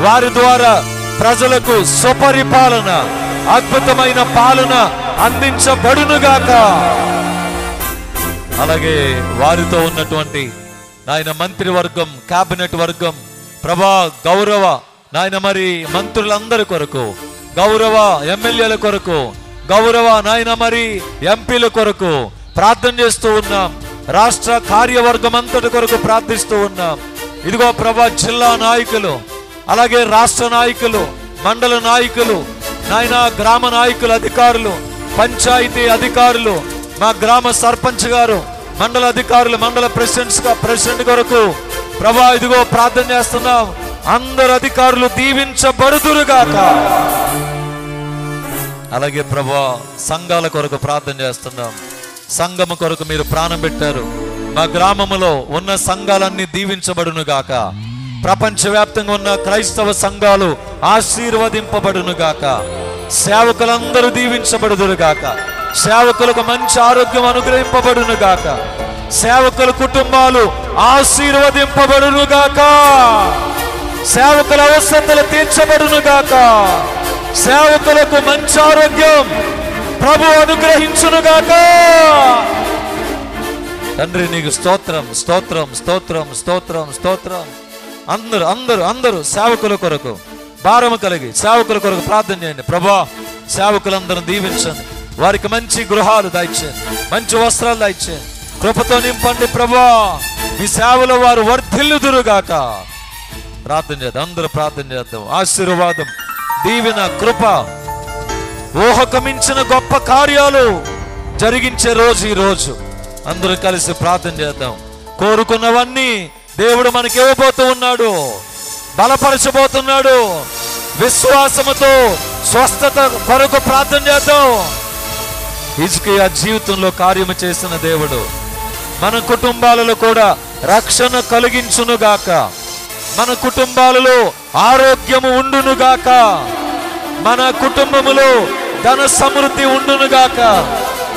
Speaker 1: వారి ద్వారా ప్రజలకు సుపరిపాలన, అద్భుతమైన పాలన అందించబడునుగాక. అలాగే వారితో ఉన్నటువంటి నాయన మంత్రివర్గం, కేబినెట్ వర్గం ప్రభా, గౌరవ నాయన మరి మంత్రులందరి కొరకు, గౌరవ ఎమ్మెల్యేల కొరకు, గౌరవ నాయన మరి ఎంపీల కొరకు ప్రార్థన చేస్తూ ఉన్నాం. రాష్ట్ర కార్యవర్గం అంతటి కొరకు ప్రార్థిస్తూ ఉన్నాం. ఇదిగో ప్రభా, జిల్లా నాయకులు, అలాగే రాష్ట్ర నాయకులు, మండల నాయకులు, నాయన గ్రామ నాయకులు, అధికారులు, పంచాయతీ అధికారులు, మా గ్రామ సర్పంచ్ గారు, మండల అధికారులు, మండల ప్రెసిడెంట్ కొరకు ప్రభా ఇదిగో ప్రార్థన చేస్తున్నాం. అందరు అధికారులు దీవించబడుదురుగాక. అలాగే ప్రభా, సంఘాల కొరకు ప్రార్థన చేస్తున్నాం. సంఘము కొరకు మీరు ప్రాణం పెట్టారు. మా గ్రామములో ఉన్న సంఘాలన్నీ దీవించబడునుగాక. ప్రపంచవ్యాప్తంగా ఉన్న క్రైస్తవ సంఘాలు ఆశీర్వదింపబడునుగాక. సేవకులందరూ దీవించబడుదురు గాక. సేవకులకు మంచి ఆరోగ్యం అనుగ్రహింపబడును గాక. సేవకుల కుటుంబాలు ఆశీర్వదింపబడును గాక. సేవకుల అవసరతలు తీర్చబడును గాక. సేవకులకు మంచి ఆరోగ్యం ప్రభు అనుగ్రహించును గాక. తండ్రి నీకు స్తోత్రం, స్తోత్రం, స్తోత్రం, స్తోత్రం, స్తోత్రం. అందరూ అందరూ అందరూ సేవకుల కొరకు భారము కలిగి సేవకుల కొరకు ప్రార్థన చేయండి. ప్రభా, సేవకులందరూ దీవించండి. వారికి మంచి గృహాలు దయచేయండి, మంచి వస్త్రాలు దయచేయండి, కృపతో నింపండి. ప్రభా, మీ సేవలో వారు వర్ధిల్లుదురుగాక. ప్రార్థన చేద్దాం, అందరూ ప్రార్థన చేద్దాం. ఆశీర్వాదం, దీవెన, కృప, ఊహకు మించిన గొప్ప కార్యాలు జరిగించే రోజు ఈ రోజు. అందరూ కలిసి ప్రార్థన చేద్దాం. కోరుకున్నవన్నీ దేవుడు మనకి ఇవ్వబోతూ ఉన్నాడు, బలపరచబోతున్నాడు. విశ్వాసముతో స్వస్థత కొరకు ప్రార్థన చేద్దాం. హిజ్కియా జీవితంలో కార్యము చేసిన దేవుడు మన కుటుంబాలలో కూడా రక్షణ కలిగించునుగాక. మన కుటుంబాలలో ఆరోగ్యము ఉండునుగాక. మన కుటుంబములో ధన సమృద్ధి ఉండునుగాక.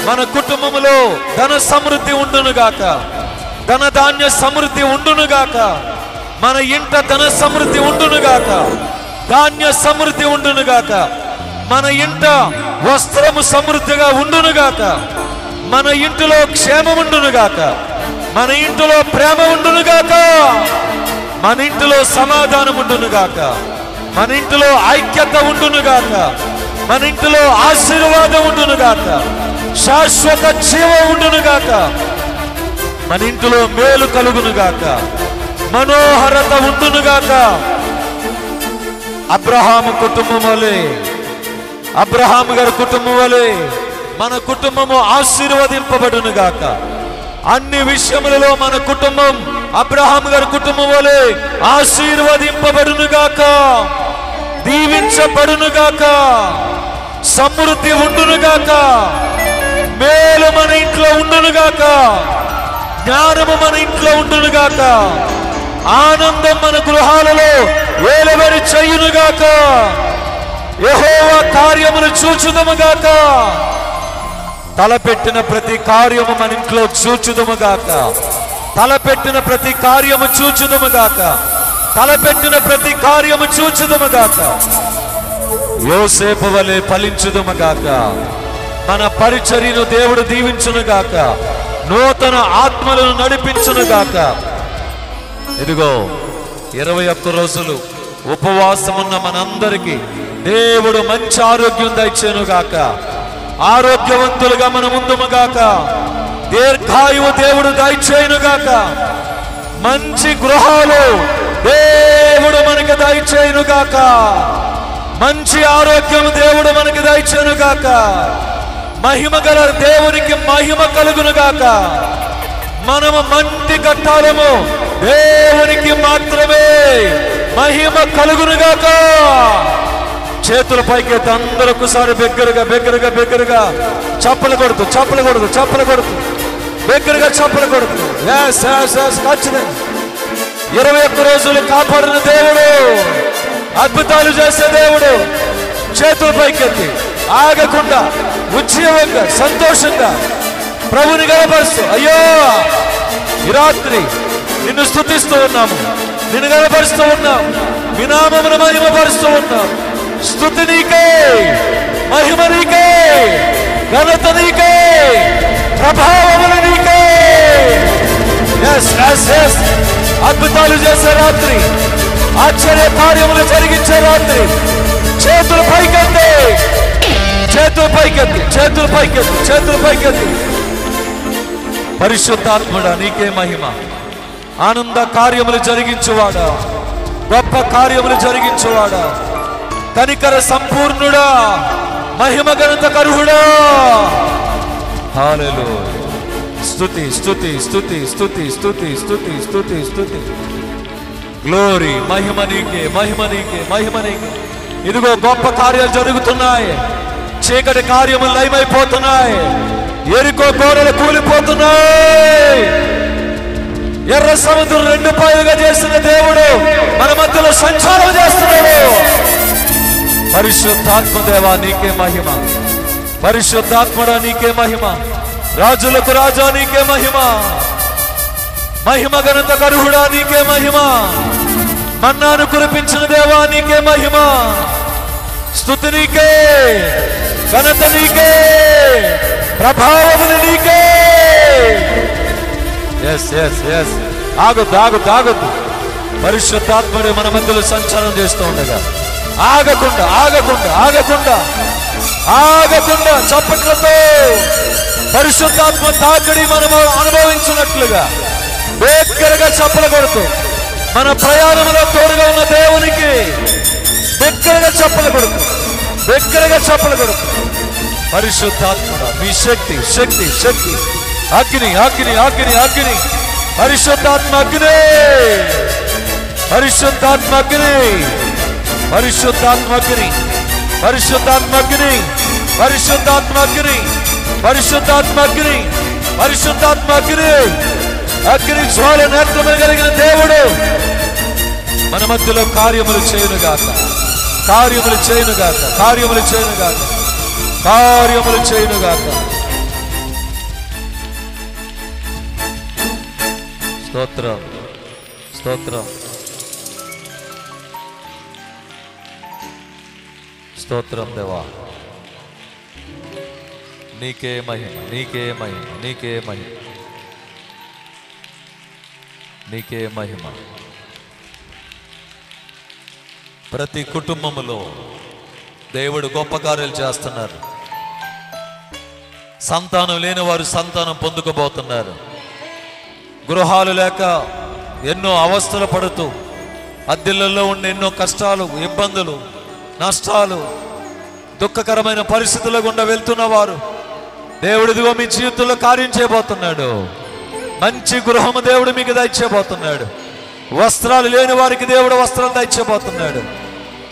Speaker 1: మన కుటుంబములో ధన సమృద్ధి ఉండునుగాక. ధన ధాన్య సమృద్ధి ఉండునుగాక. మన ఇంట ధన సమృద్ధి ఉండునుగాక. ధాన్య సమృద్ధి ఉండునుగాక. మన ఇంట వస్త్రము సమృద్ధిగా ఉండునుగాక. మన ఇంటిలో క్షేమం ఉండునుగాక. మన ఇంటిలో ప్రేమ ఉండునుగాక. మన ఇంటిలో సమాధానం ఉండునుగాక. మన ఇంటిలో ఐక్యత ఉండునుగాక. మన ఇంటిలో ఆశీర్వాదం ఉండునుగాక. శాశ్వత జీవం ఉండునుగాక. మన ఇంటిలో మేలు కలుగునుగాక. మనోహరత ఉండునుగాక. అబ్రహాము కుటుంబం వలె, అబ్రహాము గారి కుటుంబం వలె మన కుటుంబము ఆశీర్వదింపబడునుగాక. అన్ని విషయములలో మన కుటుంబం అబ్రహాము గారి కుటుంబం వలె ఆశీర్వదింపబడునుగాక, దీవించబడునుగాక. సమృద్ధి ఉండునుగాక. మేలు మన ఇంట్లో ఉండునుగాక. జ్ఞానము మన ఇంట్లో ఉండునుగాక. ఆనందం మన గృహాలలో వేలవరి చేయునుగాక. యెహోవా కార్యములు చూచుదముగాక. తలపెట్టిన ప్రతి కార్యము మన ఇంట్లో చూచుదముగాక. తలపెట్టిన ప్రతి కార్యము చూచుదముగాక. తలపెట్టిన ప్రతి కార్యము చూచుదముగాక. యోసేపు వలె ఫలించుదముగాక. మన పరిచర్యను దేవుడు దీవించునుగాక. నూతన ఆత్మలను నడిపించునుగాక. ఇదిగో 21 రోజులు ఉపవాసమున్న మనందరికీ దేవుడు మంచి ఆరోగ్యం దయచేనుగాక. ఆరోగ్యవంతులుగా మన ముందుముగాక. దీర్ఘాయువు దేవుడు దయచేయునుగాక. మంచి గృహాలు దేవుడు మనకి దయచేయునుగాక. మంచి ఆరోగ్యం దేవుడు మనకి దయచేయునుగాక. మహిమ గల దేవునికి మహిమ కలుగునుగాక. మనము మంటి కట్టాలము దేవునికి మాత్రమే మహిమ కలుగునుగాక. చేతుల పైకి అందరూ ఒకసారి బిగ్గరగా బిగ్గరగా బిగ్గరగా చప్పలు కొడుతూ చప్పలు కొడుతూ చప్పలు కొడుతూ బిగ్గరగా చప్పలు కొడుతూ 21 రోజులు కాపాడిన దేవుడు, అద్భుతాలు చేసే దేవుడు. చేతుల పైకెత్తి ఆగకుండా ఉజ్జీవంగా సంతోషంగా ప్రభుని గణపరుస్తూ, అయ్యో ఈ రాత్రి నిన్ను స్తుతిస్తూ ఉన్నాము, నిన్ను గణపరుస్తూ ఉన్నాం, మీ నామమును మహిమపరుస్తూ ఉన్నాం. స్తుతి నీకే, మహిమ నీకే, ఘనత నీకే, ప్రభావములు నీకే. అద్భుతాలు చేసే రాత్రి, ఆశ్చర్య కార్యములు జరిగించే రాత్రి. చేతులు పైకెత్తి, చేతులు పైకెత్తి, చేతులు పైకెత్తి, చేతులు పైకెత్తి. పరిశుద్ధాత్ముడా నీకే మహిమ. ఆనంద కార్యములు జరిగించువాడా, గొప్ప కార్యములు జరిగించువాడా, కనికర సంపూర్ణుడా, మహిమ ఘనత కరుహుడా. హల్లెలూయా. స్తుతి స్తుతి స్తుతి స్తుతి స్తుతి స్తుతి స్తుతి స్తుతి. గ్లోరీ, మహిమ నీకే, మహిమ నీకే, మహిమ నీకే. ఇదిగో గొప్ప కార్యాలు జరుగుతున్నాయి. చీకటి కార్యములు లయమైపోతున్నాయి. ఎరికో గోడలు కూలిపోతున్నాయి. ఎర్ర సముద్రం 2 పాయలుగా చేసిన దేవుడు మన మధ్యలో సంచారం చేస్తున్నాడు. పరిశుద్ధాత్మదేవా నీకే మహిమ, పరిశుద్ధాత్ముడా నీకే మహిమ, రాజులకు రాజా నీకే మహిమ, మహిమ ఘనత కరుహుడా నీకే మహిమ, మన్నాను కురిపించిన దేవా నీకే మహిమ, స్తుతి నీకే, ఘనత నీకే, ప్రభావములు నీకే. ఎస్ ఎస్ ఎస్ ఆగొద్దు ఆగొద్దు ఆగొద్దు. పరిశుద్ధాత్ముడు మన మధ్యలో సంచారం చేస్తూ ఉండగా ఆగకుండా ఆగకుండా ఆగకుండా ఆగకుండా చప్పట్లతో పరిశుద్ధాత్మ తాకిడి మనం అనుభవించినట్లుగా బిగ్గరగా చప్పలు కొడుతూ మన ప్రయాణంలో తోడుగా ఉన్న దేవునికి బిగ్గరగా చప్పలు కొడుతూ బిగ్గరగా చప్పలు కొడుతూ పరిశుద్ధాత్మ మీ శక్తి శక్తి శక్తి అగ్ని అగ్ని అగ్ని అగ్ని పరిశుద్ధాత్మ అగ్ని పరిశుద్ధాత్మ అగ్ని పరిశుద్ధాత్మ అగ్ని పరిశుద్ధాత్మ అగ్ని పరిశుద్ధాత్మ అగ్ని పరిశుద్ధాత్మ అగ్ని పరిశుద్ధాత్మ అగ్ని అగ్ని జ్వాల నేత్రము కలిగిన దేవుడు మన మధ్యలో కార్యములు చేయునుగాక, కార్యములు చేయునుగాక, కార్యములు చేయునుగాక, కార్యములు చేయునుగాక. స్తోత్రం స్తోత్రం స్తోత్రం దేవా నీకే మహిమ నీకే మహిమ నీకే మహిమ నీకే మహిమ. ప్రతి కుటుంబములో దేవుడు గొప్ప కార్యాలు చేస్తున్నారు. సంతానం లేని వారు సంతానం పొందుకోబోతున్నారు. గృహాలు లేక ఎన్నో అవస్థలు పడుతూ అద్దెలలో ఉండే ఎన్నో కష్టాలు ఇబ్బందులు నష్టాలు దుఃఖకరమైన పరిస్థితుల గుండా వెళ్తున్న వారు దేవుడిదిగో మీ జీవితంలో కార్యం చేయబోతున్నాడు. మంచి గృహము దేవుడు మీకు దయచేయబోతున్నాడు. వస్త్రాలు లేని వారికి దేవుడు వస్త్రాలు దయచేయబోతున్నాడు.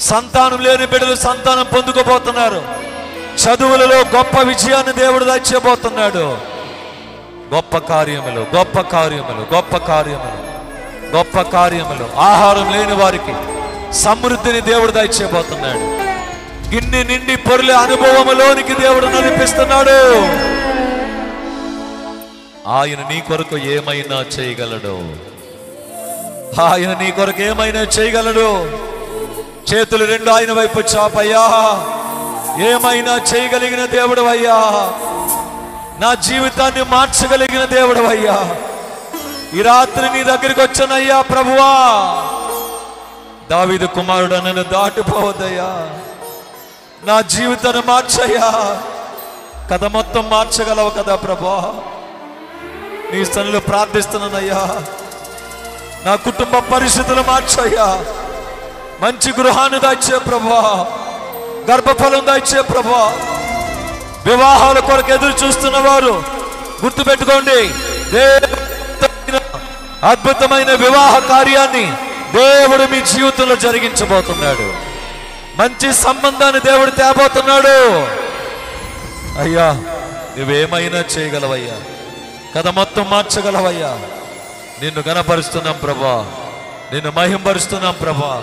Speaker 1: సంతానం లేని బిడ్డలు సంతానం పొందుకోబోతున్నారు. చదువులలో గొప్ప విజయాన్ని దేవుడు దయచేయబోతున్నాడు. గొప్ప కార్యములు గొప్ప కార్యములు గొప్ప కార్యములు గొప్ప కార్యములు. ఆహారం లేని వారికి సమృద్ధిని దేవుడు దయచేయబోతున్నాడు. గిన్నె నిండి పొర్లే అనుభవములోనికి దేవుడు నడిపిస్తున్నాడు. ఆయన నీ కొరకు ఏమైనా చేయగలడు. ఆయన నీ కొరకు ఏమైనా చేయగలడు. చేతులు రెండు ఆయన వైపు చాపయ్యా, ఏమైనా చేయగలిగిన దేవుడు అయ్యా, నా జీవితాన్ని మార్చగలిగిన దేవుడు అయ్యా. ఈ రాత్రి నీ దగ్గరికి వచ్చానయ్యా ప్రభువా. దావీదు కుమారుడు నన్ను దాటిపోవద్దయ్యా, నా జీవితాన్ని మార్చయ్యా. కథ మొత్తం మార్చగలవు కదా ప్రభా. నీ స్థలంలో ప్రార్థిస్తున్నానయ్యా, నా కుటుంబ పరిస్థితులు మార్చయ్యా. మంచి గృహాన్ని దయచే ప్రభా, గర్భఫలం దయచే ప్రభా. వివాహాల కొరకు ఎదురు చూస్తున్న వారు గుర్తుపెట్టుకోండి, అద్భుతమైన వివాహ కార్యాన్ని దేవుడు మీ జీవితంలో జరిగించబోతున్నాడు. మంచి సంబంధాన్ని దేవుడు తేబోతున్నాడు. అయ్యా నువ్వేమైనా చేయగలవయ్యా, కథ మొత్తం మార్చగలవయ్యా. నిన్ను గణపరుస్తున్నాం ప్రభా, నిన్ను మహింపరుస్తున్నాం ప్రభా,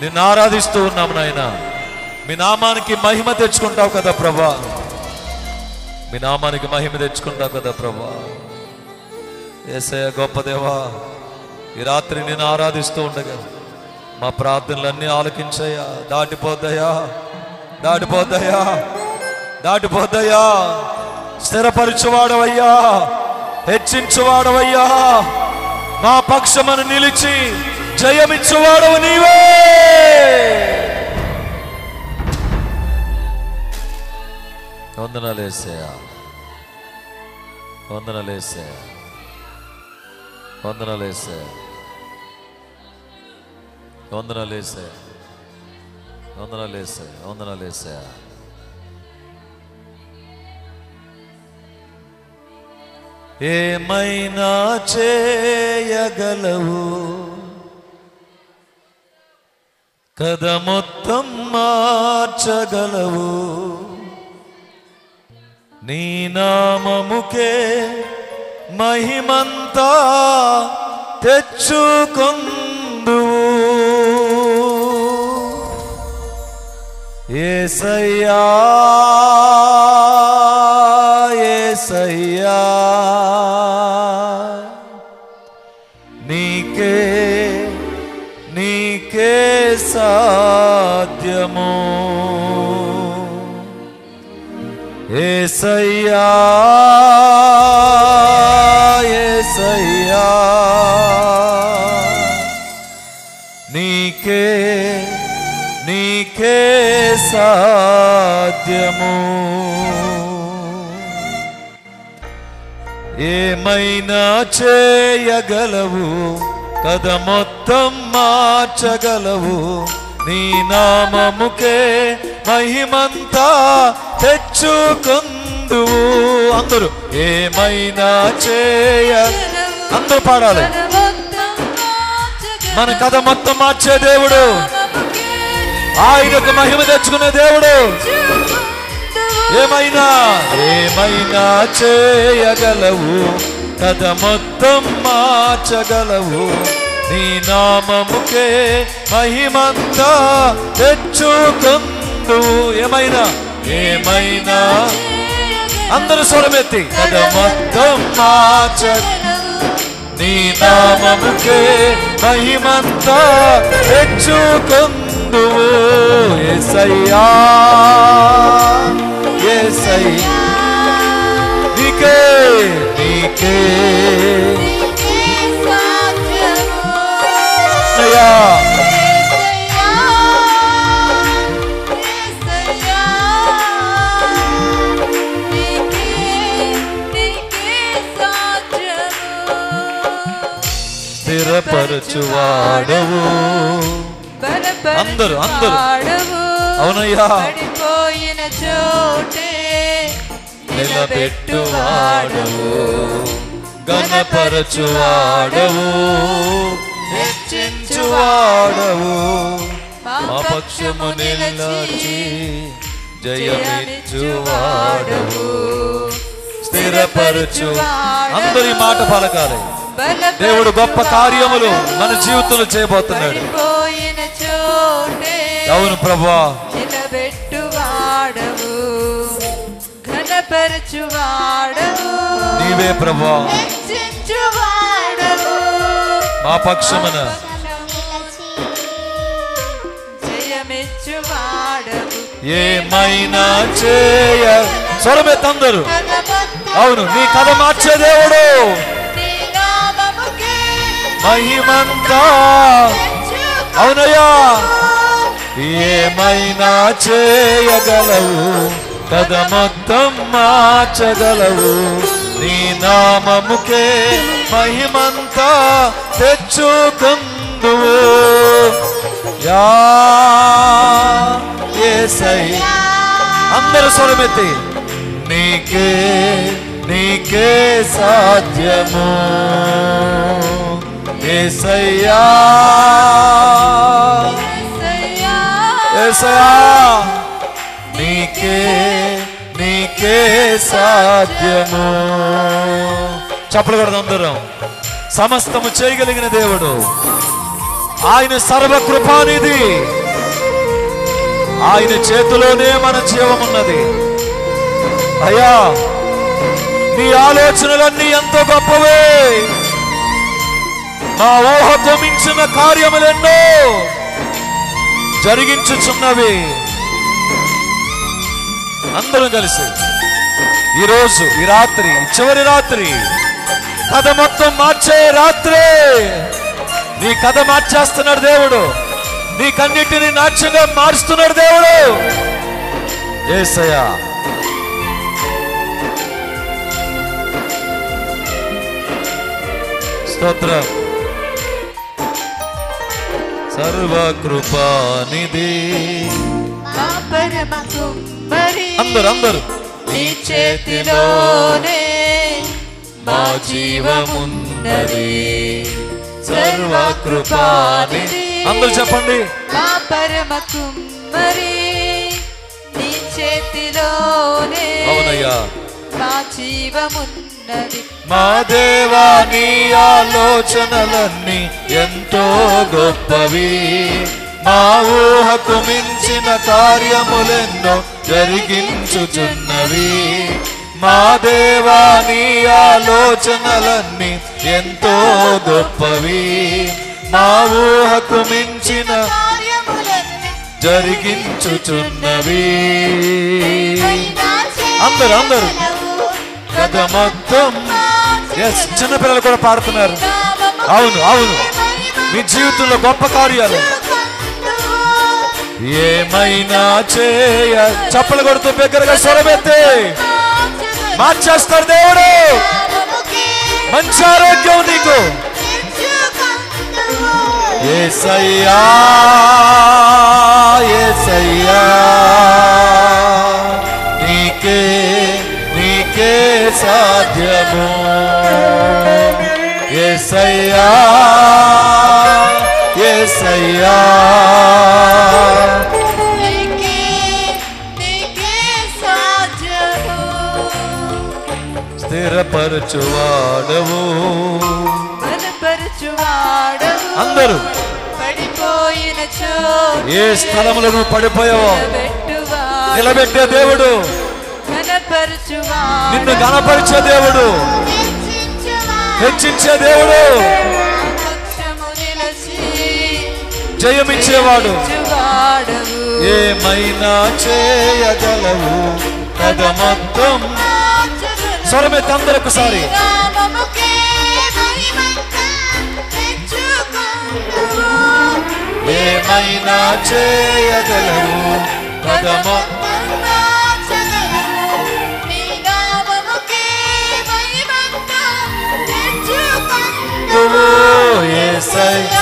Speaker 1: నిన్ను ఆరాధిస్తూ ఉన్నాం నాయన. మీ నామానికి మహిమ తెచ్చుకుంటావు కదా ప్రభా, మీ నామానికి మహిమ తెచ్చుకుంటావు కదా ప్రభా. యేసయ్య గొప్ప దేవా, ఈ రాత్రి నేను ఆరాధిస్తూ ఉండగా మా ప్రార్థనలన్నీ ఆలకించయ్యా. దాటిపోద్దయ్యా దాటిపోద్దయ్యా దాటిపోద్దయ్యా. స్థిరపరచువాడవయ్యా, హెచ్చించువాడవయ్యా, మా పక్షమును నిలిచి జయమిచ్చువాడవు నీవే. వందనాలేసయ్యా, వందనాలేసయ్యా, వందనాలేసయ్యా, వందనాలేసయ్యా, వందనాలేసయ్యా, వందనాలేసయ్యా. ఏమైనా చేయగలవు, కథ మొత్తం మార్చగలవు. నీ నామముకే మహిమంతా తెచ్చుకొందువు. యేసయ్యా యేసయ్యా నీకే నీకే సాధ్యము యేసయ్యా యేసయ్యా నీకే నీకే సాధ్యము ఏమైనా చేయగలవు కథ మొత్తం మార్చగలవు నీ నామముకే మహిమంతా తెచ్చుకుందువు అందరూ ఏమైనా అందరూ పాడాలి మన కథ మొత్తం మార్చే దేవుడు ఆయనకు మహిమ తెచ్చుకునే దేవుడు ఏమైనా ఏమైనా చేయగలవు కథ మొత్తం మార్చగలవు నీ నామముకే మహిమంతా తెచ్చుకుందు ఏమైనా ఏమైనా అందరూ స్వరమెత్తి కథ మొత్తం మార్చగలవు నీ నామముకే మహిమంతా తెచ్చుకుందు యేసయ్యా యేసయ్యా నీకే నీకే స్థిరపరచువాడవు అందరూ అందరూ అవునయ్యా
Speaker 2: పడిపోయిన చోటే
Speaker 1: నిలబెట్టువాడవు ఘనపరచువాడవు హెచ్చించువాడవు మా పక్షము నిలిచి జయమిచ్చువాడవు స్థిరపరచు అందరి మాట పలకాలి దేవుడు గొప్ప కార్యములు మన జీవితంలో చేయబోతున్నాడు అవును ప్రభువా
Speaker 2: నిలబెట్టువాడవు ఘనపరచువాడవు
Speaker 1: నీవే ప్రభువా మా పక్షమున
Speaker 2: జయమిచ్చువాడవు
Speaker 1: ఏమైనా చేయ స్వరమెత్తందరూ అవును నీ కథ మార్చే దేవుడు మహిమంతా అవునయ్యా ఏమైనా చేయగలవు కథ మొత్తం మార్చగలవు నీ నామముకే మహిమంతా తెచ్చుకుందువు యా యేసయ్యా అందరూ స్వరమెత్తి నీకే నీకే సాధ్యము యేసయ్యా యేసయ్యా నీకే నీకే సాధ్యము చప్పలు కొడదాం అందరం సమస్తము చేయగలిగిన దేవుడు ఆయన సర్వకృపానిధి ఆయన చేతిలోనే మన జీవమున్నది అయ్యా నీ ఆలోచనలన్నీ ఎంతో గొప్పవే మా ఊహకు మించిన కార్యములెన్నో జరిగించుచున్నవి అందరం కలిసి ఈరోజు ఈ రాత్రి చివరి రాత్రి కథ మొత్తం మార్చే రాత్రి నీ కథ మార్చేస్తున్నాడు దేవుడు నీ కన్నిటిని నాట్యంగా మారుస్తున్నాడు దేవుడు యేసయ్యా స్తోత్రం సర్వకృపానిధి అందరు అందరు
Speaker 2: నీ చేతిలోనే మా జీవమున్నది
Speaker 1: సర్వకృపానిధి అందరూ చెప్పండి
Speaker 2: మా పరమ కుమ్మరి నీ చేతిలోనే
Speaker 1: అవునయ్యా
Speaker 2: మా జీవమున్నది
Speaker 1: మా దేవా నీ ఆలోచనలన్నీ ఎంతో గొప్పవి మా ఊహకు మించిన కార్యములెన్నో జరిగించుచున్నవి. మా దేవా నీ ఆలోచనలన్నీ ఎంతో గొప్పవి. మా ఊహకు మించిన జరిగించుచున్నవి. అందరూ కథ మొత్తం చిన్నపిల్లలు కూడా పాడుతున్నారు. అవును మీ జీవితంలో గొప్ప కార్యాలు ఏమైనా చేయ చప్పలు కొడుతూ బిగ్గరగా స్వరమెత్తి మార్చేస్తాడు దేవుడు. మంచి ఆరోగ్యం నీకు యేసయ్యా, యేసయ్యా నీకే సాధ్యము. యేసయ్యా, యేసయ్యా స్థిరపరచువాడవు, అందరూ
Speaker 2: పడిపోయిన
Speaker 1: ఏ స్థలములో నువ్వు పడిపోయావో నిలబెట్టే దేవుడు, నిన్ను గణపరిచే దేవుడు, హెచ్చించే దేవుడు, జయమిచ్చేవాడు. ఏమైనా చేయగలవు కథ మొత్తం స్వరమెత్తి అందరూ ఒకసారి. ఏమైనా చేయగలవు కథ మొత్తం అందరూ యేసయ్యా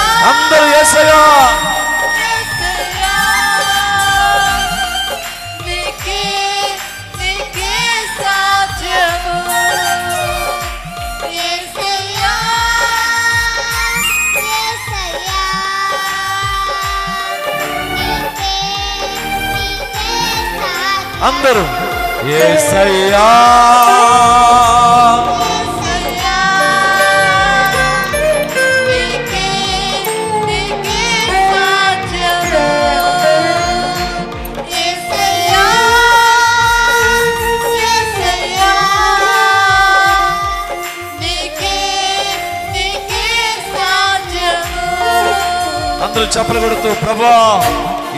Speaker 1: అందరూ యేసయ్యా అందరూ చప్పలు కొడుతూ ప్రభా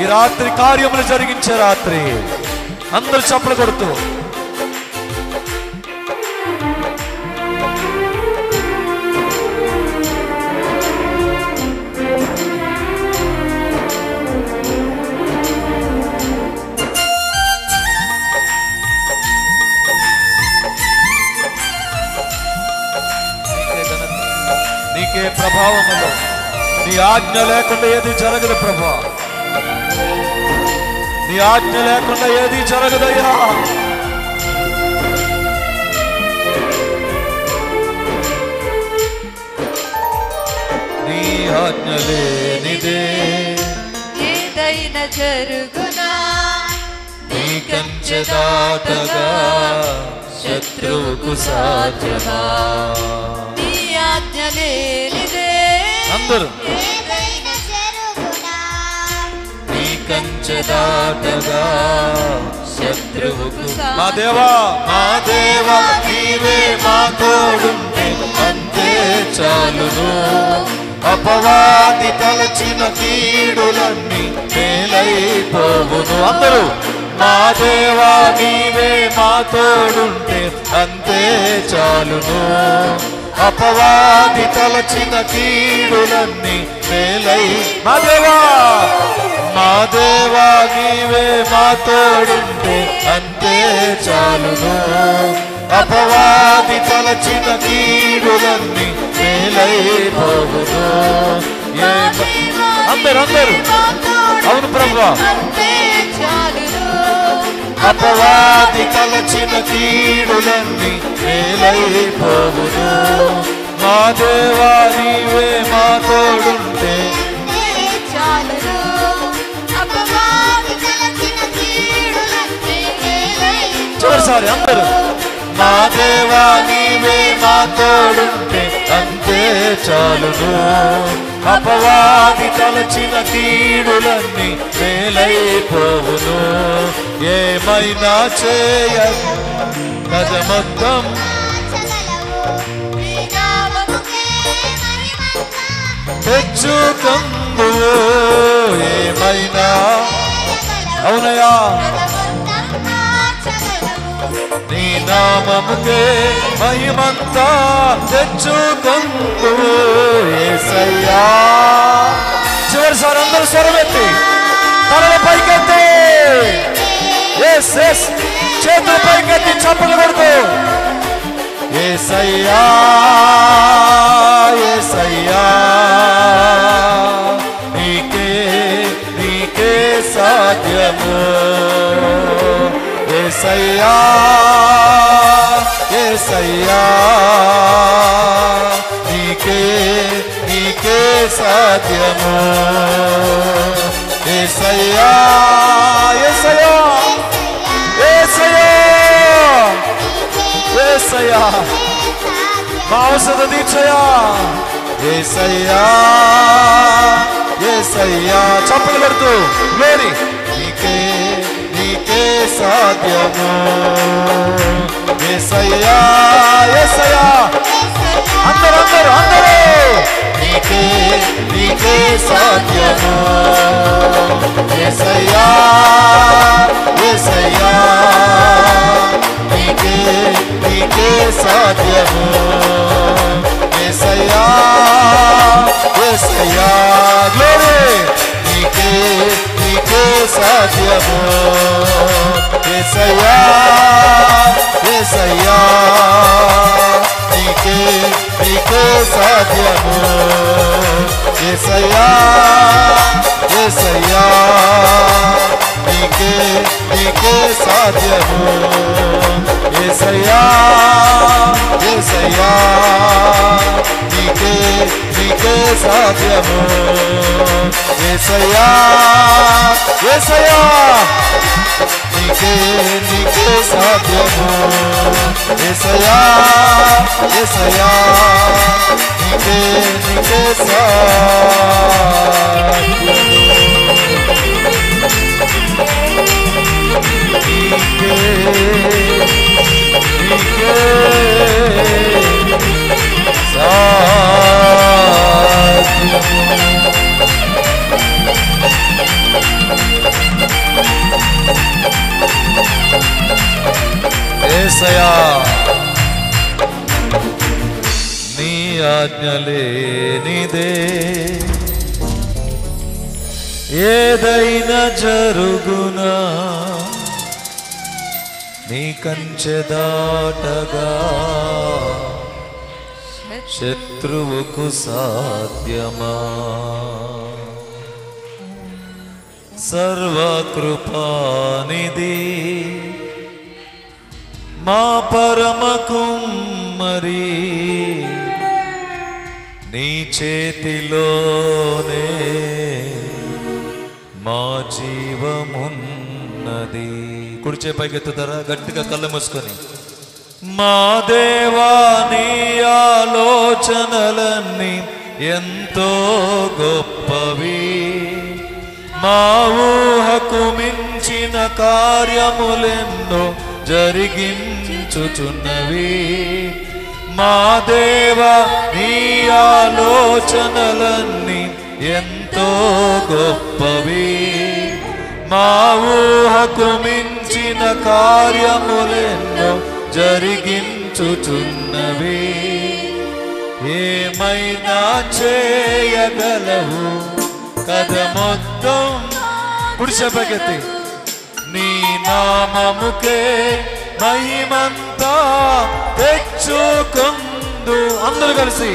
Speaker 1: ఈ రాత్రి కార్యములు జరిగించే రాత్రి అందరూ చప్పలు కొడుతూ నీకే ప్రభావములు నీ ఆజ్ఞ లేకుండా ఏది జరగదు ప్రభా, నీ ఆజ్ఞ లేకుండా ఏది జరగదయ్యా. నీ ఆజ్ఞ లేనిదే
Speaker 2: ఏదైనా జరుగునా,
Speaker 1: నీ కంచె దాటగా శత్రువుకు సాధ్యమా.
Speaker 2: నీ ఆజ్ఞ లేనిదే
Speaker 1: అందరూ కంచె దాటగా శత్రువుకు. మా దేవా నీవే మా తోడుంటే అంతే చాలును. అపవాది తలచిన కీడులన్నీ మేలైపోవును. అందరూ మా దేవా నీవే మా తోడుంటే అంతే చాలును. అపవాది తలచిన కీడులన్నీ మేలై. మా దేవా నీవే మా తోడుంటే అంతే చాలును. అపవాది తలచిన కీడులన్నీ మేలైపోవును. అందరూ అవును ప్రభువా, అపవాది తలచిన కీడులన్నీ మేలైపోవును. మా దేవా నీవే మా తోడుంటే చివరిసారి అందరూ మా దేవా నీవే మా తోడుంటే అంతే చాలును. అపవాది తలచిన కీడులన్నీ మేలైపోవును. ఏమైనా చేయ కథ మొత్తం తెచ్చుకుందు. ఏమైనా అవునయా నీ నామముకే మహిమంతా తెచ్చుకుందు. యేసయ్యా చివరిసారి అందరూ స్వరమెత్తి తలల పైకెత్తి చేతుల పైకెత్తి చప్పట్లు కొడుతూ యేసయ్యా యేసయ్యా నీకే సాధ్యము. యేసయ్యా యేసయ్యా నీకే సాధ్యము. యేసయ్యా యేసయ్యా యేసయ్యా యేసయ్యా మా ఔషధ దీక్షయా. యేసయ్యా యేసయ్యా చప్పలు కొడుతూ గ్లోరీ నీకే సాధ్యము. యేసయ్యా యేసయ్యా అందరూ నీకే సాధ్యము. యేసయ్యా యేసయ్యా నీకే సాధ్యము. యేసయ్యా యేసయ్యా గ్లోరీ నీకే సాధ్యము. యేసయ్యా యేసయ్యా నీకే సాధ్యము. యేసయ్యా యేసయ్యా నీకే సాధ్యము. యేసయ్యా యేసయ్యా నీకే సాధ్యము. యేసయ్యా యేసయ్యా నీకే సాధ్యము. యేసయ్యా యేసయ్యా నీకే సాధ్యము. యేసయ్యా నీ ఆజ్ఞ లేనిదే ఏదైనా జరుగునా. నీ కంచె దాటగా శత్రువుకు సాధ్యమా. సర్వకృపానిధి మా పరమ కుమ్మరి నీ చేతిలోనే మా జీవమున్నది. కుడిచే పైకెత్తుతారా గట్టిగా కళ్ళు మూసుకొని. మా దేవా నీ ఆలోచనలన్నీ ఎంతో గొప్పవి. మా ఊహకు మించిన కార్యములెన్నో జరిగించుచున్నవి. మా దేవా నీ ఆలోచనలన్నీ ఎంతో గొప్పవి. మా ఊహకు మించిన కార్యములెన్నో జరిగించుచున్నవి. ఏమైనా చేయగలవు కదా మొత్తం. కుడిచెపకెత్తి నీ నామముకే మహిమంతా తెచ్చుకుందు. అందరూ కలిసి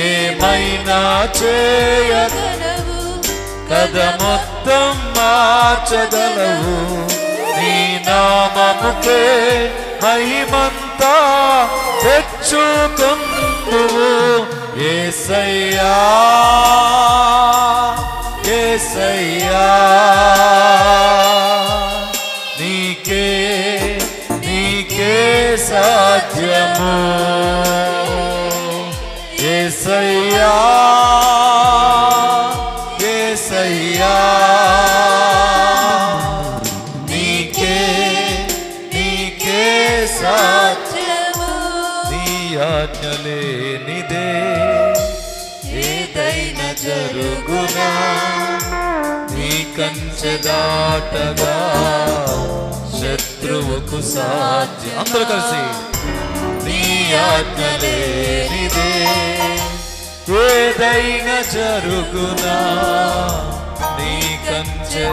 Speaker 1: ఏమైనా చేయగలవు కదా మొత్తం మార్చగలవు. నీ నామముకే మహిమంతా తెచ్చుకుందువు. యేసయ్యా యేసయ్యా నీకే సాధ్యము. యేసయ్యా జరుగునా నీ కంచె దాటగా శత్రువుకు సాధ్యం. అందరూ కలిసి నీ ఆజ్ఞ లేనిదే ఏదైనా జరుగునా నీ కంచె.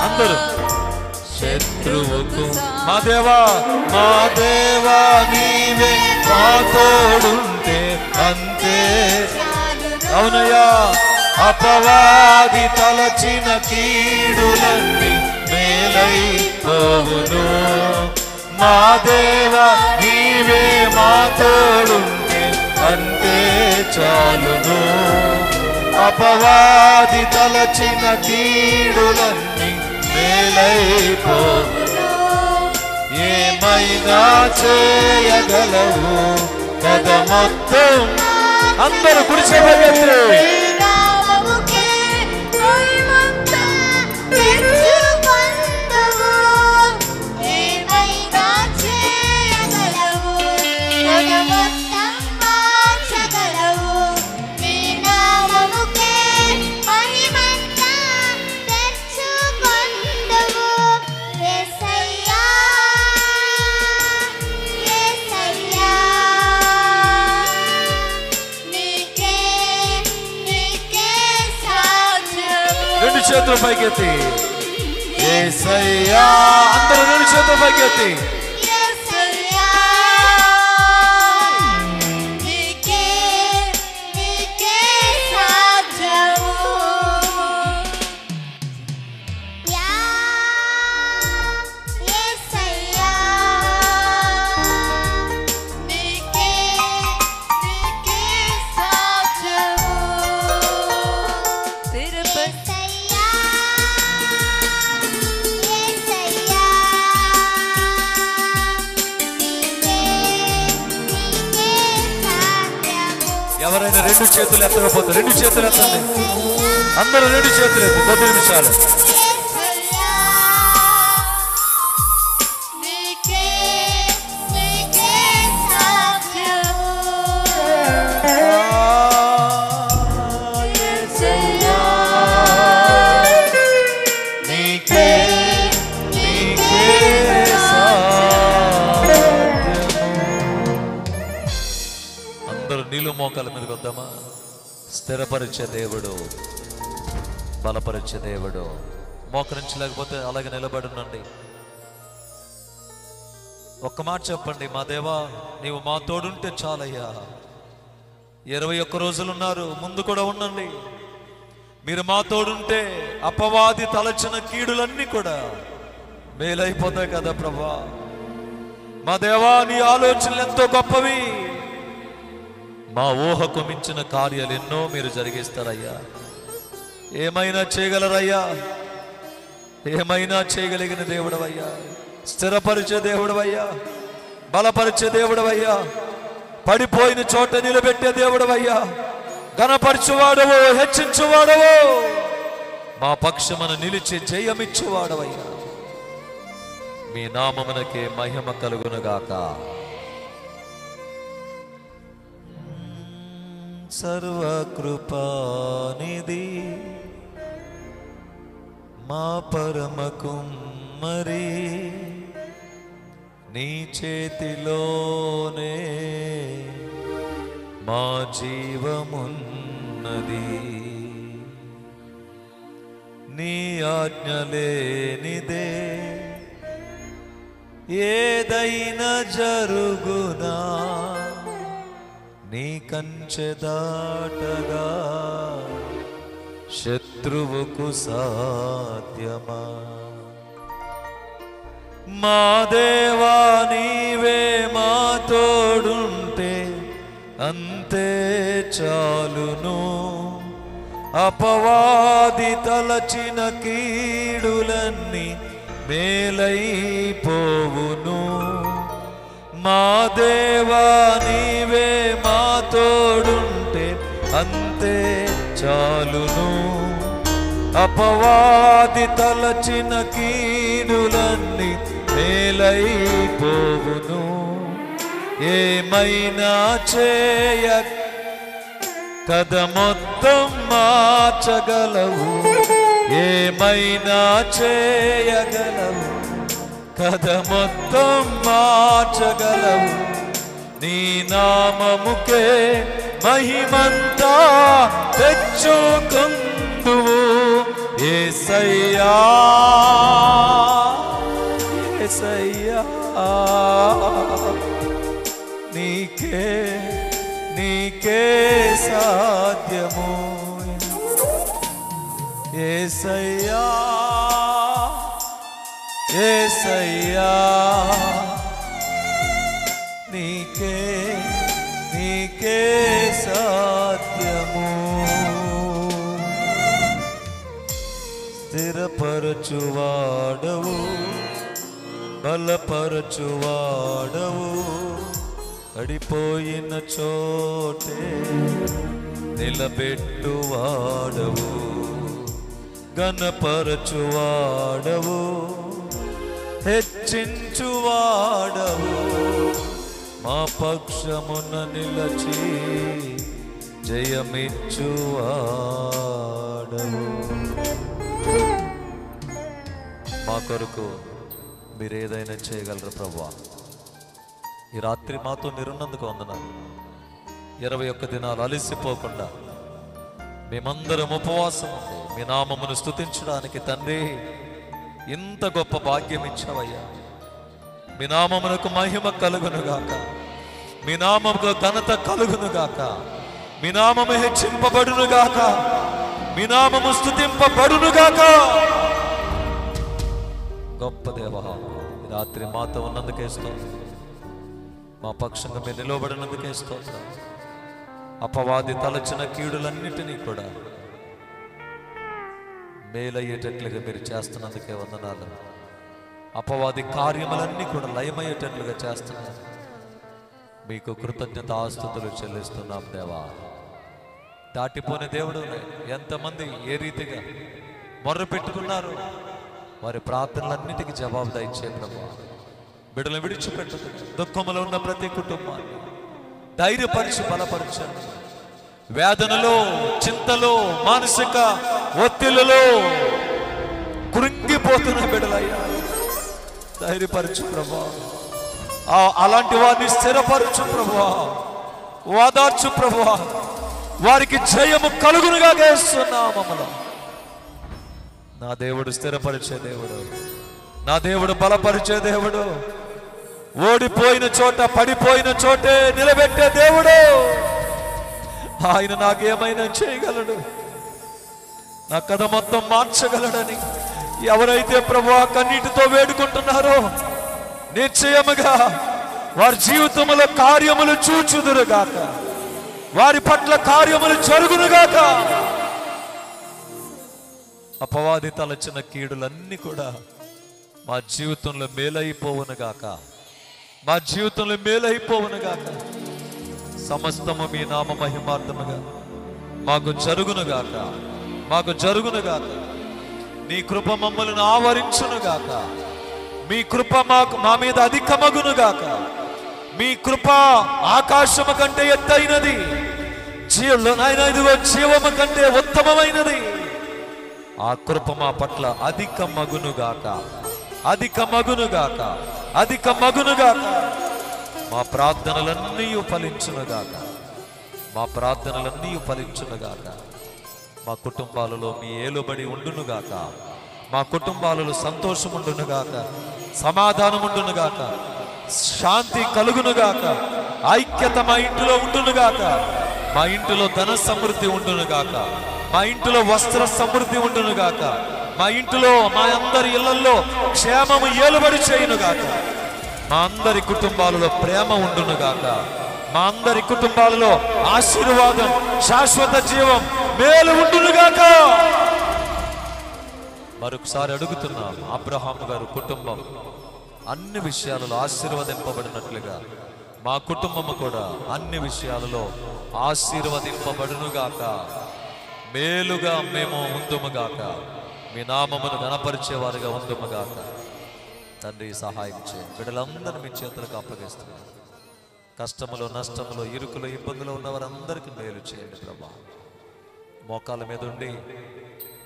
Speaker 1: అందరూ శత్రువుకు మా దేవా నీవే మా తోడుంటే అంతే. అవునయ్యా అపవాది తలచిన కీడులన్నీ మేలైపోవును. మా దేవా నీవే మా తోడుంటే అంతే చాలును. అపవాది తలచిన కీడులన్నీ మేలైపోవును. ఏమైనా చేయగలవు కదా మొత్తం. అందరూ గుడిసె చేతుల పైకెత్తి యేసయ్యా. అందరూ రెండు చేతుల పైకెత్తి ఎవరైనా రెండు చేతులు ఎత్తకపోతే రెండు చేతులు ఎత్తండి. అందరూ రెండు చేతులు ఎత్తి 10 నిమిషాలు. నీళ్ళు మోకాల మీదకి వద్దామా? స్థిరపరిచే దేవుడు, బలపరిచే దేవుడు. మోకరించలేకపోతే అలాగే నిలబడి ఉండండి. ఒక్క మాట చెప్పండి, మా దేవా నీవు మా తోడుంటే చాలయ్యా. 21 రోజులున్నారు, ముందు కూడా ఉండండి. మీరు మా తోడుంటే అపవాది తలచిన కీడులన్నీ కూడా మేలైపోతాయి కదా ప్రభా. మా దేవా నీ ఆలోచనలు ఎంతో గొప్పవి. మా ఊహకు మించిన కార్యాలు ఎన్నో మీరు జరిగిస్తారయ్యా. ఏమైనా చేయగలరయ్యా, ఏమైనా చేయగలిగిన దేవుడవయ్యా. స్థిరపరిచే దేవుడవయ్యా, బలపరిచే దేవుడవయ్యా, పడిపోయిన చోట నిలబెట్టే దేవుడవయ్యా, ఘనపరచువాడవు, హెచ్చించువాడవు, మా పక్షమున నిలిచి జయమిచ్చువాడవయ్యా. మీ నామమునకే మహిమ కలుగునుగాక. సర్వకృపానిధి మా పరమ కుమ్మరి, నీ చేతిలోనే మా జీవమున్నది. నీ ఆజ్ఞ లేనిదే ఏదైనా జరుగునా, నీ కంచె దాటగా శత్రువుకు సాధ్యమా. మా దేవా నీవే మా తోడుంటే అంతే చాలును. అపవాది తలచిన కీడులన్నీ మేలైపోవును. మా దేవా నీవే మా తోడుంటే అంతే చాలును. అపవాది తలచిన కీడులన్నీ మేలైపోవును. ఏమైనా కథ మొత్తం మార్చగలవు, ఏమైనా చేయగలవు. కథ మొత్తం మార్చగలవు, నీ నామముకే మహిమంతా తెచ్చుకుందువు. యేసయ్యా యేసయ్యా, నీకే నీకే సాధ్యము. యేసయ్యా యేసయ్యా, నీకే నీకే సాధ్యము. స్థిరపరచువాడవు, బలపరచువాడవు, పడిపోయిన చోటే నిలబెట్టువాడవు. ఘనపరచువాడవు, హెచ్చించువాడవు, మా పక్షమున నిలచి జయమిచ్చువాడవు. మా కొరకు మీరు ఏదైనా చేయగలరు ప్రభువా. ఈ రాత్రి మాతో మీరున్నందుకు వందనాలు. 21 దినాలు అలసిపోకుండా మేమందరం ఉపవాసం ఉండి మీ నామమును స్తుతించడానికి తండ్రి ఇంత గొప్ప భాగ్యం ఇచ్చావయ్యా. మీ నామమునకు మహిమ కలుగునుగాక, మీ నామముకు ఘనత కలుగునుగాక, మీ నామము హెచ్చింపబడునుగాక, మీ నామము స్తుతింపబడునుగాక. గొప్ప దేవా, రాత్రి మాతో ఉన్నందుకే స్తోత్రం, మా పక్షంగా మీరు నిలవబడినందుకే స్తోత్రం. అపవాది తలచిన కీడులన్నిటినీ కూడా మేలయ్యేటట్లుగా మీరు చేస్తున్నందుకే వందనాలు. అపవాది కార్యములన్నీ కూడా లయమయ్యేటట్లుగా చేస్తున్నారు. మీకు కృతజ్ఞతాస్తుతులు చెల్లిస్తున్నాం దేవా. దాటిపోయిన దేవుడు ఎంతమంది ఏ రీతిగా మొర్ర పెట్టుకున్నారు, వారి ప్రార్థనలన్నిటికీ జవాబు దయచే ప్రభువా. బిడ్డలు విడిచిపెట్టదు, దుఃఖంలో ఉన్న ప్రతి కుటుంబాన్ని ధైర్యపరిచి బలపరచండి. వేదనలో, చింతలో, మానసిక ఒత్తిళ్లలో కృంగిపోతున్న బిడ్డలయ్యా ధైర్యపరచు ప్రభువా. అలాంటి వారిని స్థిరపరచు ప్రభువా, ఓదార్చు ప్రభువా. వారికి జయము కలుగునుగా చేస్తున్నా మమ్మల్ని. నా దేవుడు స్థిరపరిచే దేవుడు, నా దేవుడు బలపరిచే దేవుడు, ఓడిపోయిన చోట పడిపోయిన చోటే నిలబెట్టే దేవుడు. ఆయన నాకేమైనా చేయగలడు, నా కథ మొత్తం మార్చగలడని ఎవరైతే ప్రభువా కన్నీటితో వేడుకుంటున్నారో నిశ్చయముగా వారి జీవితంలో కార్యములు చూచుదురుగాక, వారి పట్ల కార్యములు జరుగునుగాక. అపవాది తలచిన కీడులన్నీ కూడా మా జీవితంలో మేలైపోవునుగాక, మా జీవితంలో మేలైపోవునుగాక. సమస్తము మీ నామ మహిమార్థముగా మాకు జరుగునుగాక, మాకు జరుగునుగాక. నీ కృప మమ్మల్ని ఆవరించునుగాక, మీ కృప మా మీద అధికమగునుగాక. మీ కృప ఆకాశము కంటే ఎత్తైనది, జీవము కంటే ఉత్తమమైనది. ఆ కృప మా పట్ల అధిక మగునుగాక, అధిక మగునుగాక, అధిక మగునుగాక. మా ప్రార్థనలన్నీ ఫలించునుగాక, మా ప్రార్థనలన్నీ ఫలించునుగాక. మా కుటుంబాలలో మీ ఏలుబడి ఉండునుగాక, మా కుటుంబాలలో సంతోషం ఉండునుగాక, సమాధానం ఉండునుగాక, శాంతి కలుగునుగాక, ఐక్యత మా ఇంటిలో ఉండునుగాక. మా ఇంటిలో ధన సమృద్ధి ఉండునుగాక, మా ఇంటిలో వస్త్ర సమృద్ధి ఉండునుగాక. మా ఇంటిలో మా అందరి ఇళ్లలో క్షేమము ఏలుబడి చేయునుగాక. మా అందరి కుటుంబాలలో ప్రేమ ఉండునుగాక, మా అందరి కుటుంబాలలో ఆశీర్వాదం, శాశ్వత జీవం, మేలు ఉండునుగాక. మరొకసారి అడుగుతున్నాం, అబ్రహాము గారు కుటుంబం అన్ని విషయాలలో ఆశీర్వదింపబడినట్లుగా మా కుటుంబము కూడా అన్ని విషయాలలో ఆశీర్వదింపబడునుగాక. మేలుగా మేము ఉందుముగాక, మీ నామమును గణపరిచేవారుగా ఉందుముగాక. తండ్రి సహాయం చేయండి. బిడ్డలందరూ మీ చేతులకు అప్పగిస్తున్నారు. కష్టములో, నష్టములో, ఇరుకులో, ఇబ్బందులో ఉన్న వారందరికీ మేలు చేయండి ప్రభా. మోకాల మీద ఉండి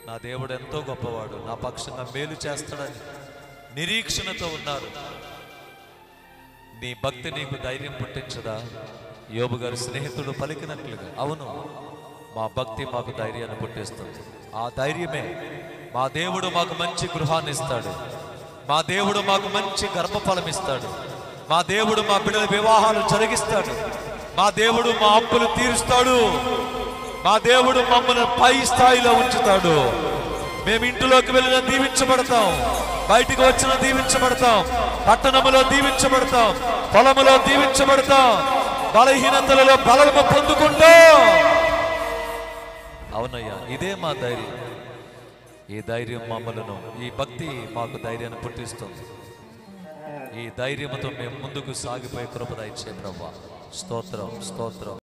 Speaker 1: నా దేవుడు ఎంతో గొప్పవాడు, నా పక్షంగా మేలు చేస్తాడని నిరీక్షణతో ఉన్నారు. నీ భక్తి నీకు ధైర్యం పుట్టించదా? యోబు గారి స్నేహితుడు పలికినట్లుగా, అవును, మా భక్తి మాకు ధైర్యాన్ని పుట్టిస్తుంది. ఆ ధైర్యమే మా దేవుడు మాకు మంచి గృహాన్ని ఇస్తాడు, మా దేవుడు మాకు మంచి గర్భఫలం ఇస్తాడు, మా దేవుడు మా బిడ్డల వివాహాలు జరిగిస్తాడు, మా దేవుడు మా అప్పులు తీరుస్తాడు, మా దేవుడు మమ్మల్ని పై స్థాయిలో ఉంచుతాడు. మేము ఇంటిలోకి వెళ్ళిన దీవించబడతాం, బయటికి వచ్చిన దీవించబడతాం, పట్టణములో దీవించబడతాం, పొలములో దీవించబడతాం, బలహీనతలలో బలము పొందుకుంటాం. అవునయ్యా, ఇదే మా ధైర్యం. ఈ ధైర్యం మమ్మలను, ఈ భక్తి మాకు ధైర్యాన్ని పుట్టిస్తుంది. ఈ ధైర్యంతో మేము ముందుకు సాగిపోయే కృప దయచేయండి ప్రభువా. స్తోత్రం, స్తోత్రం.